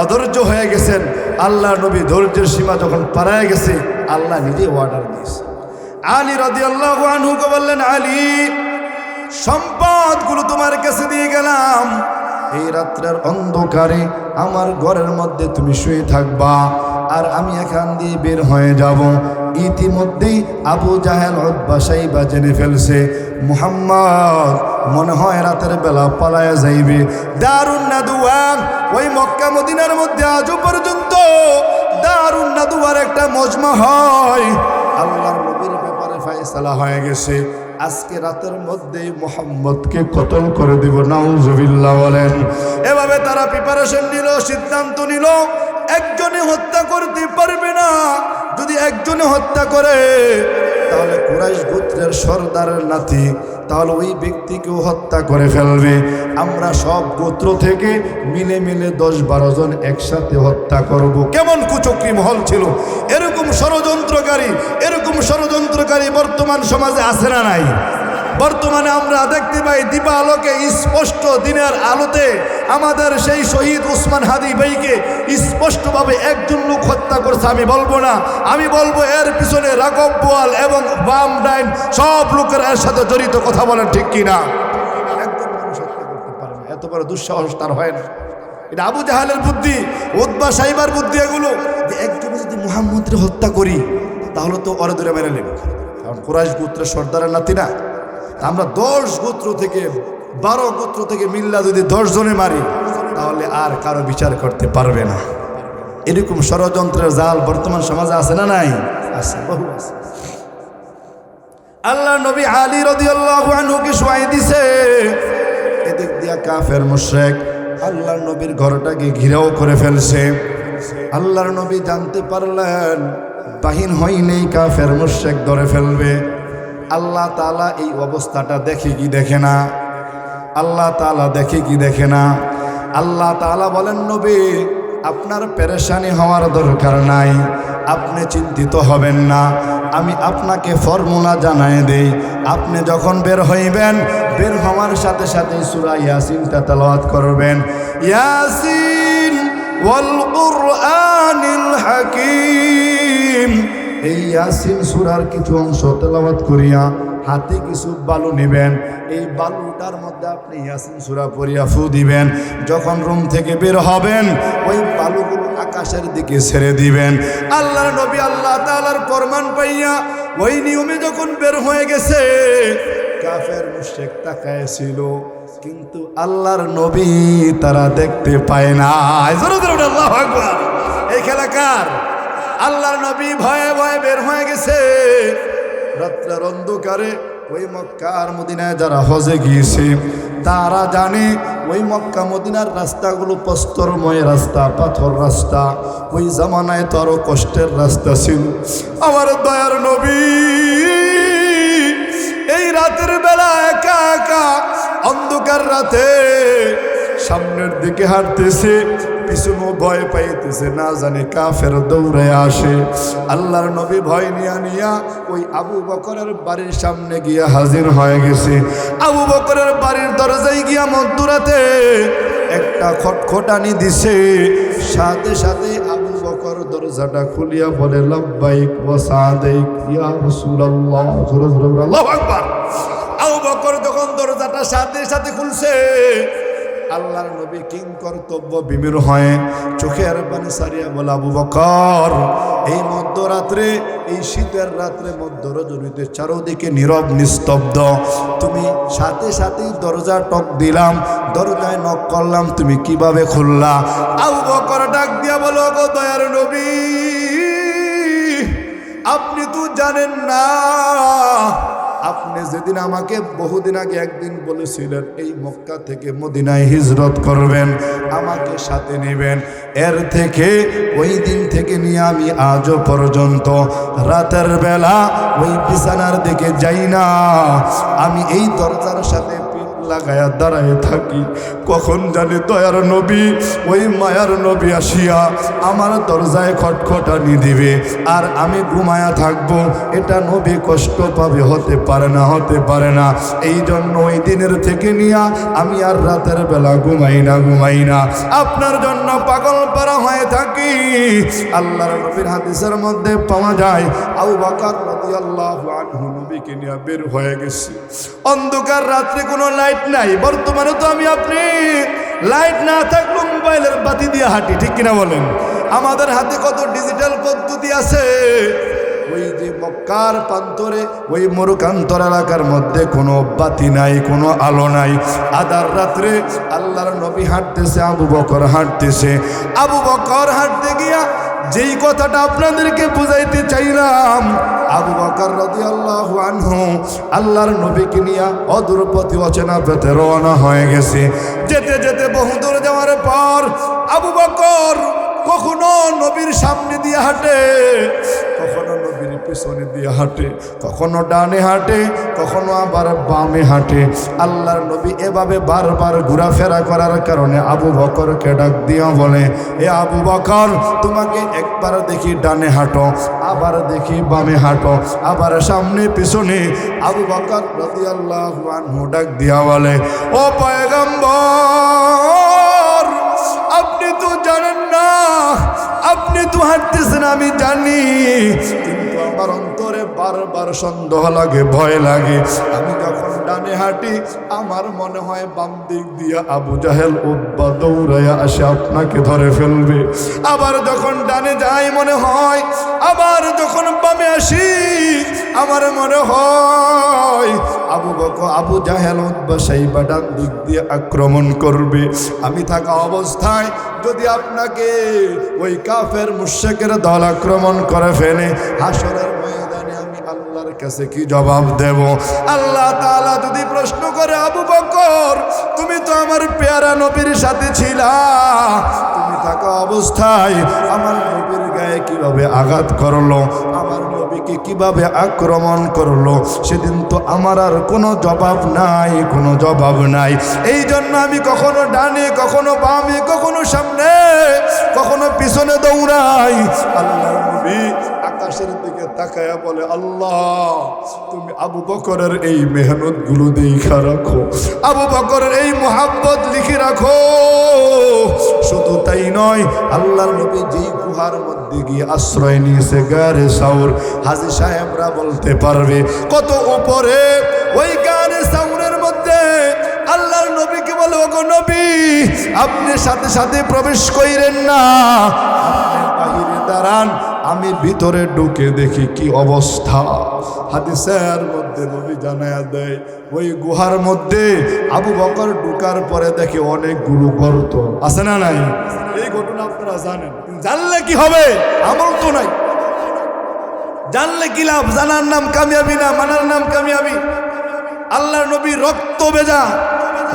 অধৈর্য হয়ে গেছেন। আল্লাহ নবী ধৈর্যের সীমা যখন পারায় গেছে, আল্লাহ নিজে অর্ডার দিয়েছে। আলী রাদিয়াল্লাহু আনহুকে বললেন, আলী, সম্পদগুলো তোমার কাছে দিয়ে গেলাম, এই রাত্রের অন্ধকারে আমার ঘরের মধ্যে তুমি শুয়ে থাকবা, আর আমি এখান দিয়ে বের হয়ে যাব। ইতিমধ্যেই আবু জাহেল উতবা সাইবা জেনে ফেলছে মুহাম্মদ মনে হয় রাতের বেলা পালায়া যাইবে। দারুন নাদুয়া, ওই মক্কা মদিনার মধ্যে আজও পর্যন্ত দারুন নাদুয়ার একটা মজমা হয়। আল্লাহর নবীর ব্যাপারে ফয়সালা হয়ে গেছে, আজকে রাতের মধ্যেই মুহাম্মদকে কতল করে দিব। নাউজুবিল্লাহ বলেন। এভাবে তারা প্রিপারেশন নিল, সিদ্ধান্ত নিল একজনে হত্যা করতে পারবে না। যদি একজনে হত্যা করে তাহলে কুরাইশ গোত্রের সর্দারের নাতি, তাহলে ওই ব্যক্তিকেও হত্যা করে ফেলবে। আমরা সব গোত্র থেকে মিলে মিলে 10-12 জন একসাথে হত্যা করব। কেমন কুচক্রী মহল ছিল! এরকম ষড়যন্ত্রকারী বর্তমান সমাজে আছে না নাই? বর্তমানে আমরা দেখতে পাই দিবালোকে স্পষ্ট দিনের আলোতে আমাদের সেই শহীদ উসমান হাদি ভাইকে স্পষ্টভাবে একজন লোক হত্যা করছে। আমি বলবো না, আমি বলবো এর পিছনে রাঘব বোয়াল এবং বাম ডাইন সব লোকের এর সাথে জড়িত। কথা বলেন ঠিক কিনা? একজন মানুষ হত্যা করতে পারে না, এত বড় দুঃসাহস তার হয় না। এটা আবু জাহালের বুদ্ধি, উতবা সাইবার বুদ্ধি এগুলো। যে একজনে যদি মুহাম্মদকে হত্যা করি তাহলে তো ওরে ধরে মেরে নেবে, কারণ কুরাইশ গোত্রের সর্দারের নাতি না। আমরা 10 গোত্র থেকে 12 গোত্র থেকে মিল্লা যদি 10 জনে মারি তাহলে আর কারো বিচার করতে পারবে না। এরকম ষড়যন্ত্রের জাল বর্তমান সমাজে আছে না নাই? আছে, বহু আছে। আল্লাহ নবী আলী রাদিয়াল্লাহু আনহুকে শুয়াই দিছে। এদিক দিয়া কাফের মুশরিক আল্লাহর নবীর ঘরটাকে ঘিরাও করে ফেলছে। আল্লাহর নবী জানতে পারলেন বাহিন হইলেই কাফের মুশরিক ধরে ফেলবে। আল্লাহ তাআলা এই অবস্থাটা দেখে কি দেখে না? আল্লাহ তাআলা দেখে কি দেখে না? আল্লাহ তাআলা বলেন, নবী আপনার পেরেশানি হওয়ার দরকার নাই, আপনি চিন্তিত হবেন না। আমি আপনাকে ফর্মুলা জানাই দেই। আপনি যখন বের হইবেন, বের হওয়ার সাথে সাথে সূরা ইয়াসিনটা তেলাওয়াত করবেন। ইয়াসিন ওয়াল কুরআনিল হাকীম। এই ইয়াসিন সূরার কিছু অংশ তেলাওয়াত করিয়া হাতে কিছু বালু নেবেন। এই বালুটার মধ্যে আপনি ইয়াসিন সূরা পড়িয়া ফু দিবেন। যখন রুম থেকে বের হবেন ওই বালুগুলো আকাশের দিকে ছেড়ে দিবেন। আল্লাহর নবী আল্লাহ তাআলার ফরমান পাইয়া ওই নিয়মে যখন বের হয়ে গেছে, কাফের মুশরিক তাকায় ছিল, কিন্তু আল্লাহর নবী তারা দেখতে পায় না। আল্লাহু আকবার! এই খেলা কার? আল্লাহর নবী ভয়ে ভয়ে বের হয়ে গেছে। রাত্রের অন্ধকারে ওই মক্কা আর মদিনায় যারা হজে গিয়েছে তারা জানে ওই মক্কা মদিনার রাস্তাগুলো প্রস্তরময় রাস্তা, পাথর রাস্তা। ওই জামানায় তো আরো কষ্টের রাস্তা ছিল। আমার দয়ার নবী এই রাতের বেলা একা একা অন্ধকার রাতে সামনের দিকে হাঁটতেছে, পিছনে ভয় পাইতেছে, না জানে কাফের দৌড়ে আসে। আল্লাহর নবী ভয় নিয়া ওই আবু বকরের বাড়ির সামনে গিয়া হাজির হয়ে গেছে। আবু বকরের বাড়ির দরজায় গিয়া মধ্যরাতে একটা খটখটানি দিছে। সাথে সাথে আবু বকর দরজাটা খুলিয়া বলে, লব্বাইক ওয়া সাদাইক ইয়া রাসূলুল্লাহ। আল্লাহু আকবার! আবু বকর যখন দরজাটা সাথে সাথে খুলছে, আল্লাহর নবী কিং কর্তব্য বিমির হয়ে চোখের পানি সারিয়া বলে, আবু বকর এই মধ্যরাত্রে, এই শীতের রাত্রে মধ্য রজনীতে চারদিকে নীরব নিস্তব্ধ, তুমি সাথে সাথেই দরজা টক দিলাম, দরজায় নক করলাম, তুমি কিভাবে খুললা? আবু বকর ডাক দিয়া বলো, গো দয়ার নবী আপনি তো জানেন না আপনি যেদিন আমাকে বহুদিন আগে একদিন বলেছিলেন এই মক্কা থেকে মদিনায় হিজরত করবেন, আমাকে সাথে নেবেন, এর থেকে ওই দিন থেকে নিয়ে আমি আজও পর্যন্ত রাতের বেলা ওই বিছানার দিকে যাই না। আমি এই দরজার সাথে লাগায়া দাঁড়ায় থাকি, কখন জানি দয়ার নবী, ওই মায়ার নবী আসিয়া আমার দরজায় খটখটানি দিবে আর আমি ঘুমায়া থাকবো। এটা নবী কষ্ট পাবে, হতে পারে না, হতে পারে না। এই জন্য ওই দিনের থেকে নিয়া আমি আর রাতের বেলা ঘুমাই না। আপনার জন্য পাগল পারা হয়ে থাকি। আল্লাহর নবীর হাদিসের মধ্যে পাওয়া যায় আবু বকর রাদিয়াল্লাহু আনহু নবীকে নিয়ে বের হয়ে গেছে। অন্ধকার রাত্রে কোনো লাইট নাই। বর্তমানে তো আমি আপনি লাইট না থাকলেও মোবাইলের বাতি দিয়ে হাঁটি, ঠিক কিনা বলেন? আমাদের হাতে কত ডিজিটাল পদ্ধতি আছে। ওই যে মক্কার প্রান্তরে ওই মরুকান্তর এলাকার মধ্যে কোনো বাতি নাই, কোনো আলো নাই। আধার রাত্রে আল্লাহর নবী হাঁটতেছে, আবু বকর হাঁটতেছে। আবু বকর হাঁটতে গিয়া যেই কথাটা আপনাদেরকে বুঝাইতে চাইলাম, আবু বকর রাদিয়াল্লাহু আনহু আল্লাহর নবীকে নিয়ে অদূর পথে অচেনা পথে রওনা হয়ে গেছে। যেতে যেতে বহুদূর যাওয়ার পর আবু বকর কখনো নবীর সামনে দিয়ে হাঁটে, কখনো নবীর পিছনে দিয়ে হাঁটে, কখনো ডানে হাঁটে, কখনো আবার বামে হাঁটে। আল্লাহর নবী এভাবে বারবার ঘোরাফেরা করার কারণে আবু বকরকে ডাক দিয়া বলে, এ আবু বকর, তোমাকে একবার দেখি ডানে হাঁটো, আবার দেখি বামে হাঁটো, আবার সামনে পিছনে। আবু বকর রাদিয়াল্লাহু আনহু ডাক দিয়া বলে, ও পয়গম্বর, আপনি তো জানেন না, আপনি তো হাঁটতেছেন আমি জানি, কিন্তু আমার অন্তরে বারবার সন্দেহ লাগে, ভয় লাগে। আমি যখন ডানে হাঁটি আমার মনে হয় বাম দিক দিয়ে আবু জাহেল উতবা দৌড়াইয়া আসে আপনাকে ধরে ফেলবে। আবার যখন ডানে যাই মনে হয়, আবার যখন বামে আসি আমার মনে হয় আবু জাহেল উতবা সাইবা ডান দিক দিয়ে আক্রমণ করবে। আমি থাকা অবস্থায় যদি আপনাকে ওই কাফের মুশরিকের দল আক্রমণ করে ফেলে, হাসরের ময়দানে আমি আল্লাহর কাছে কি জবাব দেব? আল্লাহ তাআলা যদি প্রশ্ন করে, আবু বকর, তুমি তো আমার পেয়ারা নবীর সাথে ছিলা, তুমি থাকা অবস্থায় আমার নবীর গায়ে কিভাবে আঘাত করলো, আমার নবীকে কিভাবে আক্রমণ করলো, সেদিন তো আমার আর কোনো জবাব নাই, কোনো জবাব নাই। এই জন্য আমি কখনো ডানে, কখনো বামে, কখনো সামনে, কখনো পিছনে দৌড়াই। আল্লাহর নবী আকাশের দিকে তাকায়া বলে, আল্লাহ, তুমি আবু বকরের এই মেহনত গুলো দেখা রাখো, আবু বকরের এই মোহাব্বত লিখে রাখো। শুধু তাই নয়, আল্লাহর নবী যেই গুহার মধ্যে গিয়ে আশ্রয় নিয়েছে, গারে সাউর, হাজী সাহেবরা বলতে পারবে কত উপরে। ওই গারে সাউরের মধ্যে আল্লাহর নবীকে বলে, ওগো নবী, আপনি সাথে সাথে প্রবেশ কইরেন না, আপনি বাহিরে দাঁড়ান, আমি ভিতরে ঢুকে দেখি কি অবস্থা। হাদিসের মধ্যে নবী জানায়া দেয়, ওই গুহার মধ্যে আবু বকর ঢুকার পরে দেখে অনেকগুলো গর্ত আছে না নাই? এই ঘটনা আপনারা জানেন, জানলে কি হবে? আমল তো নাই, জানলে কি লাভ? জানার নাম কামিয়াবি না, মানার নাম কামিয়াবি। আল্লাহর নবী রক্ত ভেজা,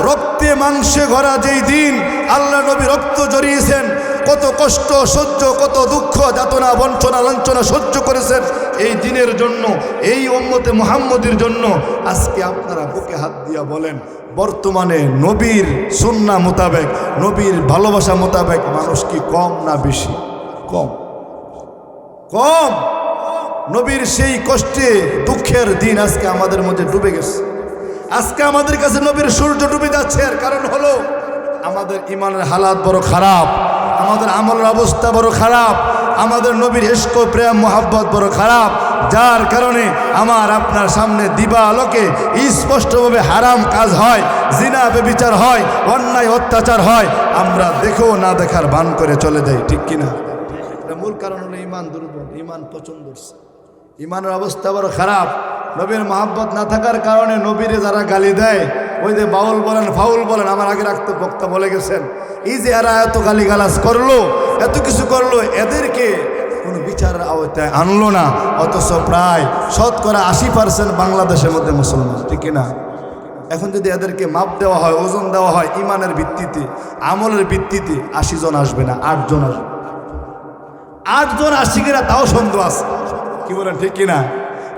রক্তে মাংসে ভরা যেই দিন আল্লাহ নবী রক্ত জড়িয়েছেন, কত কষ্ট সহ্য, কত দুঃখ যাতনা বঞ্চনা লাঞ্ছনা সহ্য করেছেন এই দিনের জন্য, এই উম্মতে মুহাম্মদের জন্য। আজকে আপনারা বুকে হাত দিয়া বলেন, বর্তমানে নবীর সুন্নাহ মোতাবেক, নবীর ভালোবাসা মোতাবেক মানুষ কি কম না বেশি? কম, কম। নবীর সেই কষ্টে দুঃখের দিন আজকে আমাদের মধ্যে ডুবে গেছে। আজকে আমাদের কাছে নবীর সূর্য ডুবে যাচ্ছে। এর কারণ হলো আমাদের ইমানের হালাত বড় খারাপ, আমাদের আমলের অবস্থা বড় খারাপ, আমাদের নবীর ইশক প্রেম মোহাব্বত বড় খারাপ, যার কারণে আমার আপনার সামনে দিবা আলোকে স্পষ্টভাবে হারাম কাজ হয়, জিনা ব্যভিচার হয়, অন্যায় অত্যাচার হয়, আমরা দেখেও না দেখার ভান করে চলে যাই, ঠিক কিনা? এটা মূল কারণ হলো ইমান দুর্বল, ইমান পছন্দ হচ্ছে, ইমানের অবস্থা বড় খারাপ। নবীর মহাব্বত না থাকার কারণে নবীরে যারা গালি দেয়, ওই যে বাউল বলেন ফাউল বলেন, আমার আগে রাখতে বক্তা বলে গেছেন, এই যে এরা এত গালিগালাজ করলো, এত কিছু করলো, এদেরকে কোনো বিচারের আওতায় আনলো না, অথচ প্রায় 80% বাংলাদেশের মধ্যে মুসলমান, ঠিক না? এখন যদি এদেরকে মাপ দেওয়া হয়, ওজন দেওয়া হয় ইমানের ভিত্তিতে, আমলের ভিত্তিতে, 80 জন আসবে না, 8 জন আসবে। 8 জন আশিকেরা তাও সন্দেহ আছে, কি বলেন ঠিক কিনা?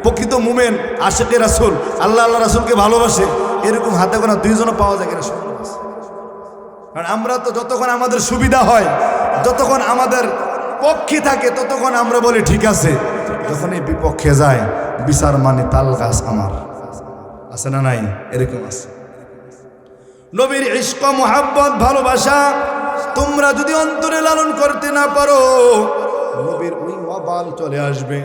প্রকৃত মুমেন আশিকে রাসূল, আল্লাহ রাসূলকে ভালোবাসে, এরকম হাতে গোনা 2 জনও পাওয়া যায় কিনা সন্দেহ আছে। কারণ আমরা তো যতক্ষণ আমাদের সুবিধা হয়, যতক্ষণ আমাদের পক্ষে থাকে, ততক্ষণ আমরা বলি ঠিক আছে। যখন এই বিপক্ষে যায়, বিচার মানে তাল গাছ আমার, আছে না নাই? এরকম আছে। নবীর ইশক মুহাব্বত ভালোবাসা তোমরা যদি অন্তরে লালন করতে না পারো, নবীর ওই ওয়াবাল চলে আসবে।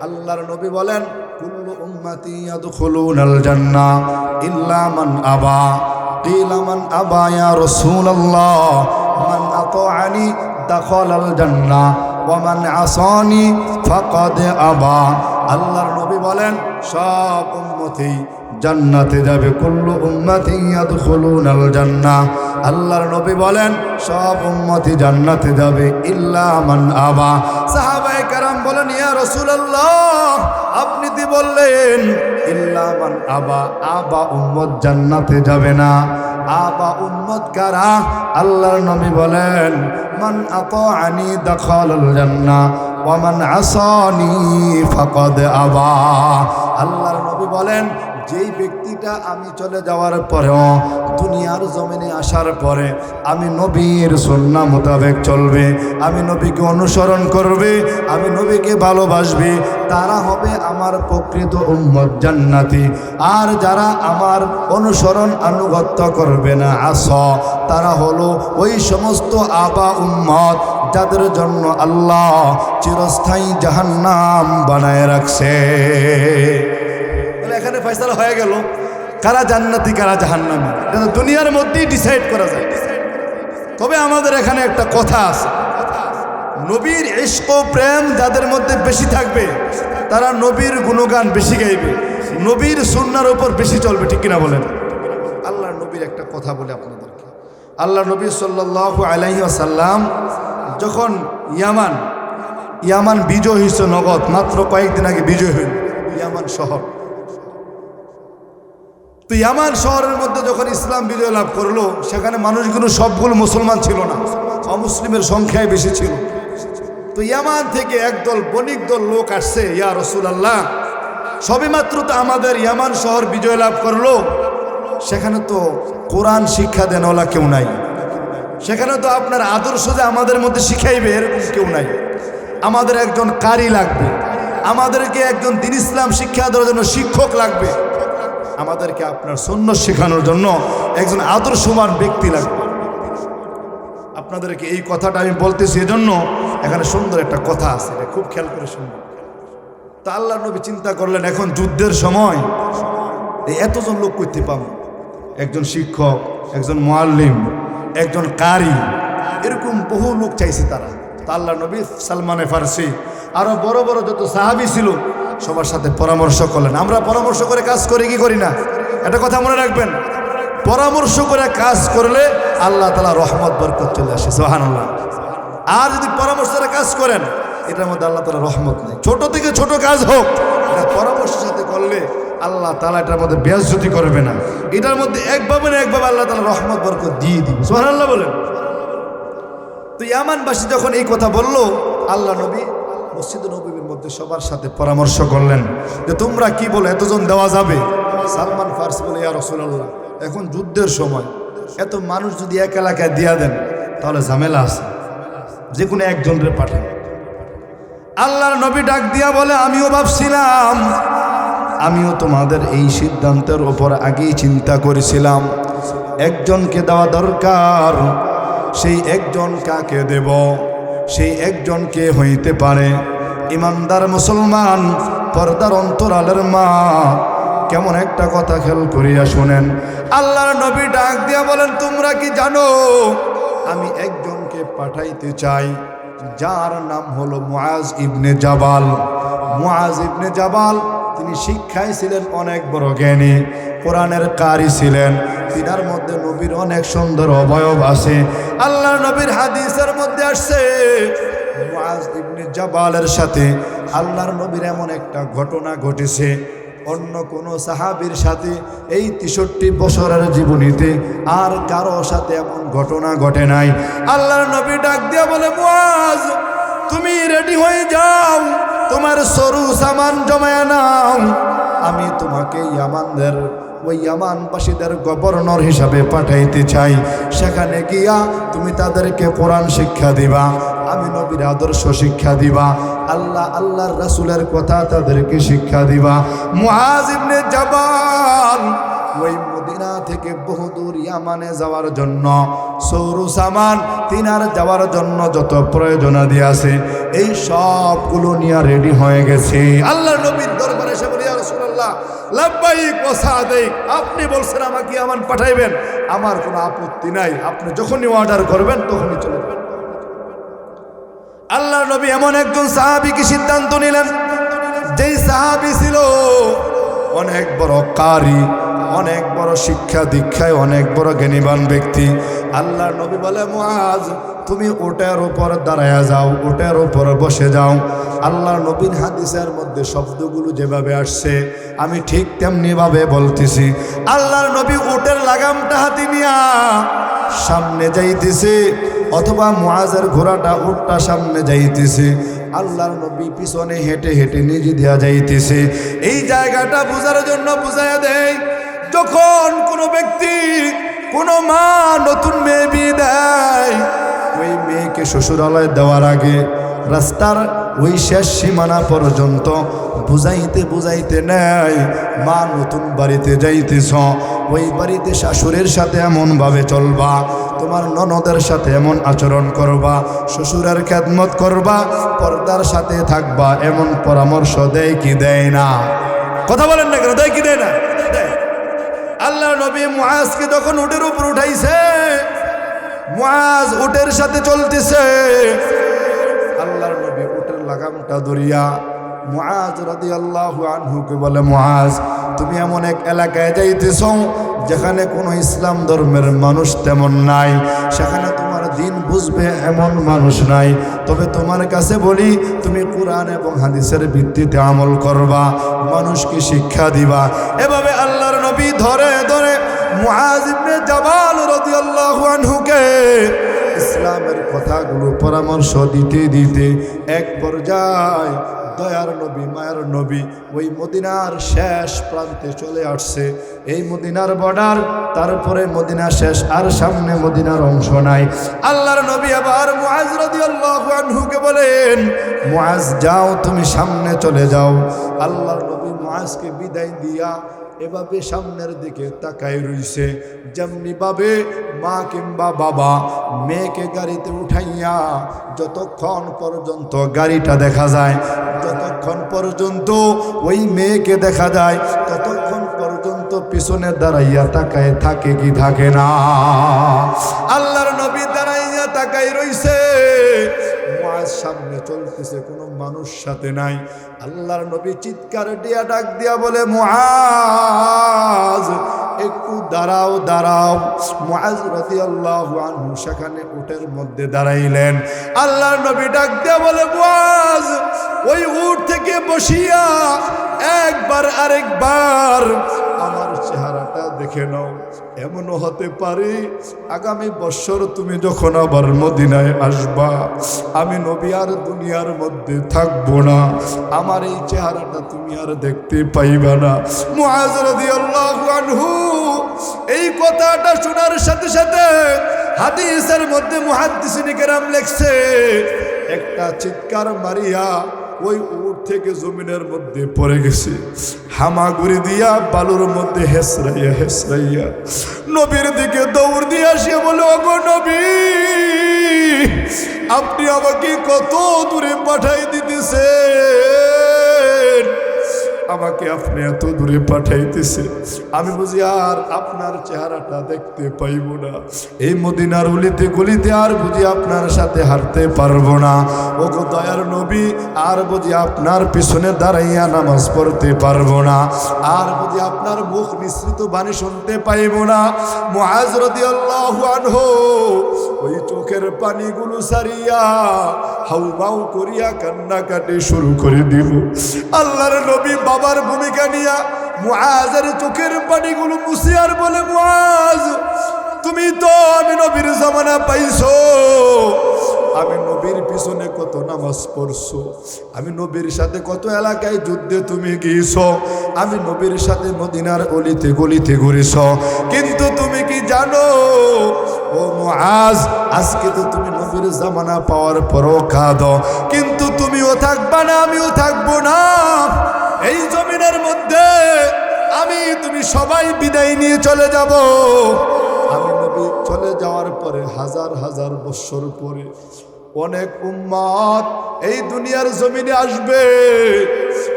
আল্লাহর নবী বলেন, কুল্লু উম্মতি ইয়াদখুলুনাল জান্নাহ ইল্লা মান আবা। কিলা মান আবা ইয়া রাসূলুল্লাহ? মান আতাআনি দাখালাল জান্নাহ ওয়া মান আসানি ফাকাদ আবা। আল্লাহর নবী বলেন, সব উম্মতি জান্নাতে যাবে। কুল্লু উম্মতি ইয়াদখুলুনাল জান্নাহ। আল্লাহর নবী বলেন, সব উম্মতি জান্নাতে যাবে ইল্লা মান আবা। সাহাবায়ে কেরাম বলেন, ইয়া রাসূলুল্লাহ, আপনি কি বললেন ইল্লা মান আবা? আবা উম্মত জান্নাতে যাবে না। আবা উম্মত কারা? আল্লাহর নবী বলেন, মান আতাআনি দাখালাল জান্নাহ ওয়া মান আসানি ফাকাদ আবা। আল্লাহর নবী বলেন, যেই ব্যক্তিটা আমি চলে যাওয়ার পরেও দুনিয়ার জমিনে আসার পরে আমি নবীর সুন্নাহ মোতাবেক চলবে, আমি নবীকে অনুসরণ করবে, আমি নবীকে ভালোবাসবে, তারা হবে আমার প্রকৃত উম্মত জান্নাতি। আর যারা আমার অনুসরণ আনুগত্য করবে না, তারা হলো ওই সমস্ত আবা উম্মত যাদের জন্য আল্লাহ চিরস্থায়ী জাহান্নাম বানায় রাখছে। এখানে ফয়সালা হয়ে গেল কারা জান্নাতি কারা জাহান্নামী, এটা দুনিয়ার মধ্যেই ডিসাইড করা যায়। তবে আমাদের এখানে একটা কথা আছে, নবীর ইশক প্রেম যাদের মধ্যে বেশি থাকবে তারা নবীর গুণগান বেশি গাইবে, নবীর সুন্নাহর উপর বেশি চলবে, ঠিক কিনা বলেন? আল্লাহর নবীর একটা কথা বলে আপনাদেরকে, আল্লাহ নবী সাল্লাল্লাহু আলাইহি ওয়াসাল্লাম যখন ইয়ামান বিজয় হয়েছে, নগদ মাত্র কয়েকদিন আগে বিজয় হইল ইয়ামান শহর। তো ইয়ামান শহরের মধ্যে যখন ইসলাম বিজয় লাভ করলো, সেখানে মানুষগুলো সবগুলো মুসলমান ছিল না, অমুসলিমের সংখ্যায় বেশি ছিল। তো ইয়ামান থেকে একদল বণিক দল লোক আসছে, ইয়া রাসূলুল্লাহ, সবেমাত্র তো আমাদের ইয়ামান শহর বিজয় লাভ করলো, সেখানে তো কোরআন শিক্ষা দেনওয়ালা কেউ নাই, সেখানে তো আপনার আদর্শ যে আমাদের মধ্যে শিখাইবে এরকম কেউ নাই, আমাদের একজন কারি লাগবে, আমাদেরকে একজন দ্বীন ইসলাম শিক্ষা দেওয়ার জন্য শিক্ষক লাগবে, আমাদেরকে আপনার সুন্নাহ শেখানোর জন্য একজন আদর্শবান ব্যক্তি লাগবে। আপনাদেরকে এই কথাটা আমি বলতেছি এজন্য, এখানে সুন্দর একটা কথা আছে, এটা খুব খেয়াল করে শুনবেন। তা আল্লাহর নবী চিন্তা করলেন, এখন যুদ্ধের সময় এই এতজন লোক করতে পাবো, একজন শিক্ষক, একজন মুআল্লিম, একজন কারি, এরকম বহু লোক চাইছে তারা। তা আল্লাহর নবী সালমানে ফারসি আরো বড় বড় যত সাহাবী ছিল সবার সাথে পরামর্শ করলেন। আমরা পরামর্শ করে কাজ করি কি করি না? এটা কথা মনে রাখবেন, পরামর্শ করে কাজ করলে আল্লাহ তাআলা রহমত বরকত চলে আসে, সুবহানাল্লাহ। আর যদি পরামর্শ করে কাজ করেন, এটার মধ্যে আল্লাহ তাআলা রহমত নেই। ছোট থেকে ছোট কাজ হোক, এটা পরামর্শের সাথে করলে আল্লাহ তাআলা এটার মধ্যে বেয়াজ্জতি করবে না, এটার মধ্যে একভাবে না একভাবে আল্লাহ তাআলা রহমত বরকত দিয়ে দিবে, সুবহানাল্লাহ বলেন। তো ইয়ামানবাসী যখন এই কথা বলল, আল্লাহ নবী মসজিদ নববীর মধ্যে সবার সাথে পরামর্শ করলেন যে তোমরা কি বলো, এতজন দেওয়া যাবে? সালমান ফারসি বলে, ইয়া রাসূলুল্লাহ, এখন যুদ্ধের সময় এত মানুষ যদি এক এলাকায় দিয়া দেন তাহলে ঝামেলা আছে, যে কোনো একজনের পাঠান। আল্লাহর নবী ডাক দিয়া বলে, আমিও ভাবছিলাম, আমিও তোমাদের এই সিদ্ধান্তের ওপর আগেই চিন্তা করেছিলাম, একজনকে দেওয়া দরকার। সেই একজন কাকে দেব? সেই একজনকে হইতে পারে ইমানদার মুসলমান, পর্দার অন্তরালের মা। কেমন একটা কথা খেয়াল করিয়া শুনেন, আল্লাহর নবী ডাক দিয়া বলেন, তোমরা কি জানো আমি একজনকে পাঠাইতে চাই, যার নাম হলো মুআজ ইবনে জাবাল। মুআজ ইবনে জাবাল তিনি শিক্ষায় ছিলেন অনেক বড় জ্ঞানী, কোরআনের কারি ছিলেন, তিনার মধ্যে নবীর অনেক সুন্দর অবয়ব আছে। আল্লাহর নবীর হাদিসের মধ্যে আসছে, মুআজ ইবনে জাবালের সাথে আল্লাহর নবীর এমন একটা ঘটনা ঘটেছে, অন্য কোনো সাহাবীর সাথে এই 63 বছরের জীবনীতে আর কারো সাথে এমন ঘটনা ঘটে নাই। আল্লাহর নবী ডাক দিয়া বলে, মুআজ তুমি রেডি হয়ে যাও, তোমার সরু সামান জমায়া নাও, আমি তোমাকে ইয়ামানদের ওই ইয়ামানবাসীদের গভর্নর হিসাবে পাঠাইতে চাই। সেখানে গিয়া তুমি তাদেরকে কোরআন শিক্ষা দিবা, আমি নবীর আদর্শ শিক্ষা দিবা, আল্লাহর রাসূলের কথা তাদেরকে শিক্ষা দিবা। মুআজ ইবনে জাবাল ওই মদিনা থেকে বহুদূর ইয়ামানে যাওয়ার জন্য সৌরু সামান তিনার যাওয়ার জন্য যত প্রয়োজনাদি আছে এই সবগুলো নিয়ে রেডি হয়ে গেছে। আল্লাহর নবীর দরবারে এসে বলি, ইয়া রাসূলুল্লাহ লাব্বাইক ওয়া সাদাইক, আপনি বলছেন আমাকে ইয়ামান পাঠাইবেন, আমার কোনো আপত্তি নাই, আপনি যখনই অর্ডার করবেন তখনই চলে যাবেন। আল্লাহর নবী এমন একজন সাহাবীকে সিদ্ধান্ত নিলেন, যেই সাহাবী ছিল অনেক বড় কারি, অনেক বড় শিক্ষা দীক্ষায় অনেক বড় জ্ঞানীবান ব্যক্তি। আল্লাহর নবী বলে, মুআজ তুমি ওটার উপর দাঁড়ায়া যাও, ওটার উপর বসে যাও। আল্লাহর নবীর হাদিসের মধ্যে শব্দগুলো যেভাবে আসছে আমি ঠিক তেমনি ভাবে বলতেছি। আল্লাহর নবী ওটের লাগামটা হাতে নিয়া সামনে যাইতেছে, অথবা মুআজের ঘোড়াটা উটটা সামনে যাইতেছে, আল্লাহর নবী পিছনে হেঁটে হেঁটে নিজে দেয়া যাইতেছে। এই জায়গাটা বোঝার জন্য বুঝাইয়া দেয়, যখন কোনো ব্যক্তি কোনো মা নতুন মেয়ে বিয়ে দেয়, ওই মেয়েকে শ্বশুরালয় দেওয়ার আগে রাস্তার ওই শেষ সীমানা পর্যন্ত বুঝাইতে বুঝাইতে নেয়, মা নতুন বাড়িতে যাইতেছ, ওই বাড়িতে শাশুড়ির সাথে এমনভাবে চলবা, তোমার ননদের সাথে এমন আচরণ করবা, শ্বশুরের খেদমত করবা, পর্দার সাথে থাকবা, এমন পরামর্শ দেয় কি দেয় না? কথা বলেন না কেন, দেয় কি দেয় না? আল্লাহ নবী মুআজকে যখন উটের উপর উঠাইছে, মুআজ উটের সাথে চলতেছে, আল্লাহর নবী উটের লাগামটা ধরিয়া মুআজ রাদিয়াল্লাহু আনহুকে বলে, মুআজ তুমি এমন এক এলাকায় যাইতেছ যেখানে কোনো ইসলাম ধর্মের মানুষ তেমন নাই, সেখানে তোমার দিন বুঝবে এমন মানুষ নাই, তবে তোমার কাছে বলি তুমি কোরআন এবং হাদিসের ভিত্তিতে আমল করবা, মানুষকে শিক্ষা দিবা। এভাবে আল্লাহর নবী ধরে ধরে মুআজ ইবনে জাবাল রাদিয়াল্লাহু আনহুকে ইসলামের কথাগুলো পরামর্শ দিতে দিতে এক পর্যায়ে দয়ার নবী মায়ের নবী ওই মদিনার শেষ প্রান্তে চলে আসছে। এই মদিনার বর্ডার, তারপরে মদিনা শেষ, আর সামনে মদিনার অংশ নাই। আল্লাহর নবী আবার মুআজ রাদিয়াল্লাহু আনহুকে বলেন, মুআজ যাও তুমি সামনে চলে যাও। আল্লাহর নবী মুআজকে বিদায় দিয়া এভাবে সামনের দিকে তাকায় রইছে, যেমনি ভাবে মা কিংবা বাবা মেয়েকে গাড়িতে উঠাইয়া যতক্ষণ পর্যন্ত গাড়িটা দেখা যায়, যতক্ষণ পর্যন্ত ওই মেয়েকে দেখা যায়, ততক্ষণ পর্যন্ত পিছনে দাঁড়াইয়া তাকায় থাকে কি থাকে না? আল্লাহর নবী দাঁড়াইয়া তাকায় রইছে, মুআজ সামনে চলতেছে, কোনো মানুষ সাথে নাই। আল্লাহর নবী চিৎকার দিয়া ডাক দিয়া বলে, মুআজ একটু দাঁড়াও দাঁড়াও। মুআজ রাদিয়াল্লাহু আনহু সেখানে উটের মধ্যে দাঁড়াইলেন। আল্লাহর নবী ডাক দিয়া বলে, মুআজ ওই উট থেকে বসিয়া একবার আরেকবার আমার চেহারাটা দেখে নাও। এমনও হতে পারে আগামী বছর তুমি যখন আবার মদিনায় আসবা, আমি নবী আর দুনিয়ার মধ্যে থাকবো না, আমার এই চেহারাটা তুমি আর দেখতে পাইবা না। মুআজ রাদিয়াল্লাহু আনহু এই কথাটা শোনার সাথে সাথে হাদিসের মধ্যে মুহাদ্দিসিনে কেরাম লেখছে, একটা চিৎকার মারিয়া ওই উট থেকে জমিনের মধ্যে পড়ে গেছে, হামাগুড়ি দিয়া বালুর মধ্যে হেসরাইয়া হেসরাইয়া নবীর দিকে দৌড় দিয়ে আসিয়া বলে, ওগো নবী, আপনি আমাকে কত দূরে পাঠাই দিতেছেন, আমাকে আপনি এত দূরে পাঠাইতেছে, আমি বুঝি আর আপনার চেহারাটা দেখতে পাইব না, এই মদিনার অলিতে গলিতে আর বুঝি আপনার সাথে হাঁটতে পারবো না। ও গো দয়ার নবী, আর বুঝি আপনার পিছনে দাঁড়াইয়া নামাজ পড়তে পারবো না, আর বুঝি আপনার মুখ নিঃসৃত বাণী শুনতে পাইব না। মুআজ রাদিয়াল্লাহু আনহু ওই চোখে চোখের পানিগুলো সারিয়া হাউমাউ করিয়া কান্নাকাটি শুরু করে দিব। আল্লাহর নবী বাবার ভূমিকা নিয়া মুআজের চোখের পানিগুলো মুছিয়ার বলে, মুআজ তুমি তো আমি নবীর জামানা পাইছো, আমি নবীর পিছনে কত নামাজ পড়ছো, আমি নবীর সাথে কত এলাকায় যুদ্ধে তুমি গিয়েছো, আমি নবীর সাথে মদিনার অলিতে গলিতে ঘুরেছ, কিন্তু তুমি কি জানো ও মুআজ, আজকে তো তুমি নবীর জামানা পাওয়ার পরও কাঁদো, কিন্তু তুমিও থাকবা না আমিও থাকবো না। এই জমিনের মধ্যে আমি তুমি সবাই বিদায় নিয়ে চলে যাব। আমি নবী চলে যাওয়ার পরে হাজার হাজার বছর পরে অনেক উম্মত এই দুনিয়ার জমিনে আসবে,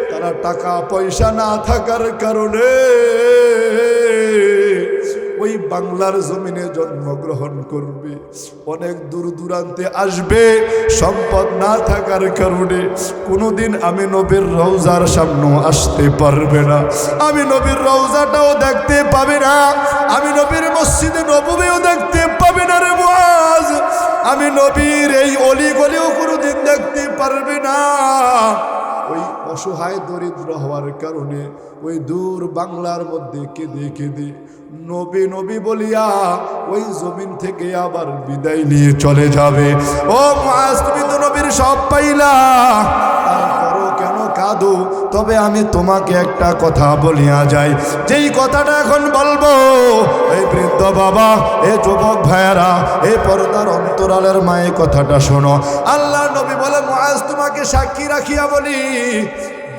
তারা টাকা পয়সা না থাকার কারণে ওই বাংলার জমিনে জন্মগ্রহণ করবে, অনেক দূর দূরান্তে আসবে, সম্পদ না থাকার কারণে কোনোদিন আমি নবীর রওজার সামনে আসতে পারবে না, আমি নবীর রওজাটাও দেখতে পাবে না, আমি নবীর মসজিদে নববীও দেখতে পাবে না রে মুআজ, আমি নবীর এই অলি গলিও কোনোদিন দেখতে পারবে না। ওই অসহায় দরিদ্র হওয়ার কারণে ওই দূর বাংলার মধ্যে কেঁদে কেঁদে নবী নবী বলিয়া ওই জমিন থেকে আবার বিদায় নিয়ে চলে যাবে। ও মুআজ তুমি তো নবীর সব পাইলা, তারপরও কেন কাঁদো? তবে আমি তোমাকে একটা কথা বলিয়া যাই, যেই কথাটা এখন বলবো এই বৃদ্ধ বাবা, এই যুবক ভাইয়েরা, এই পর্দার অন্তরালের মায়ে কথাটা শোনো। আল্লাহ নবী বলে, মুআজ তোমাকে সাক্ষী রাখিয়া বলি,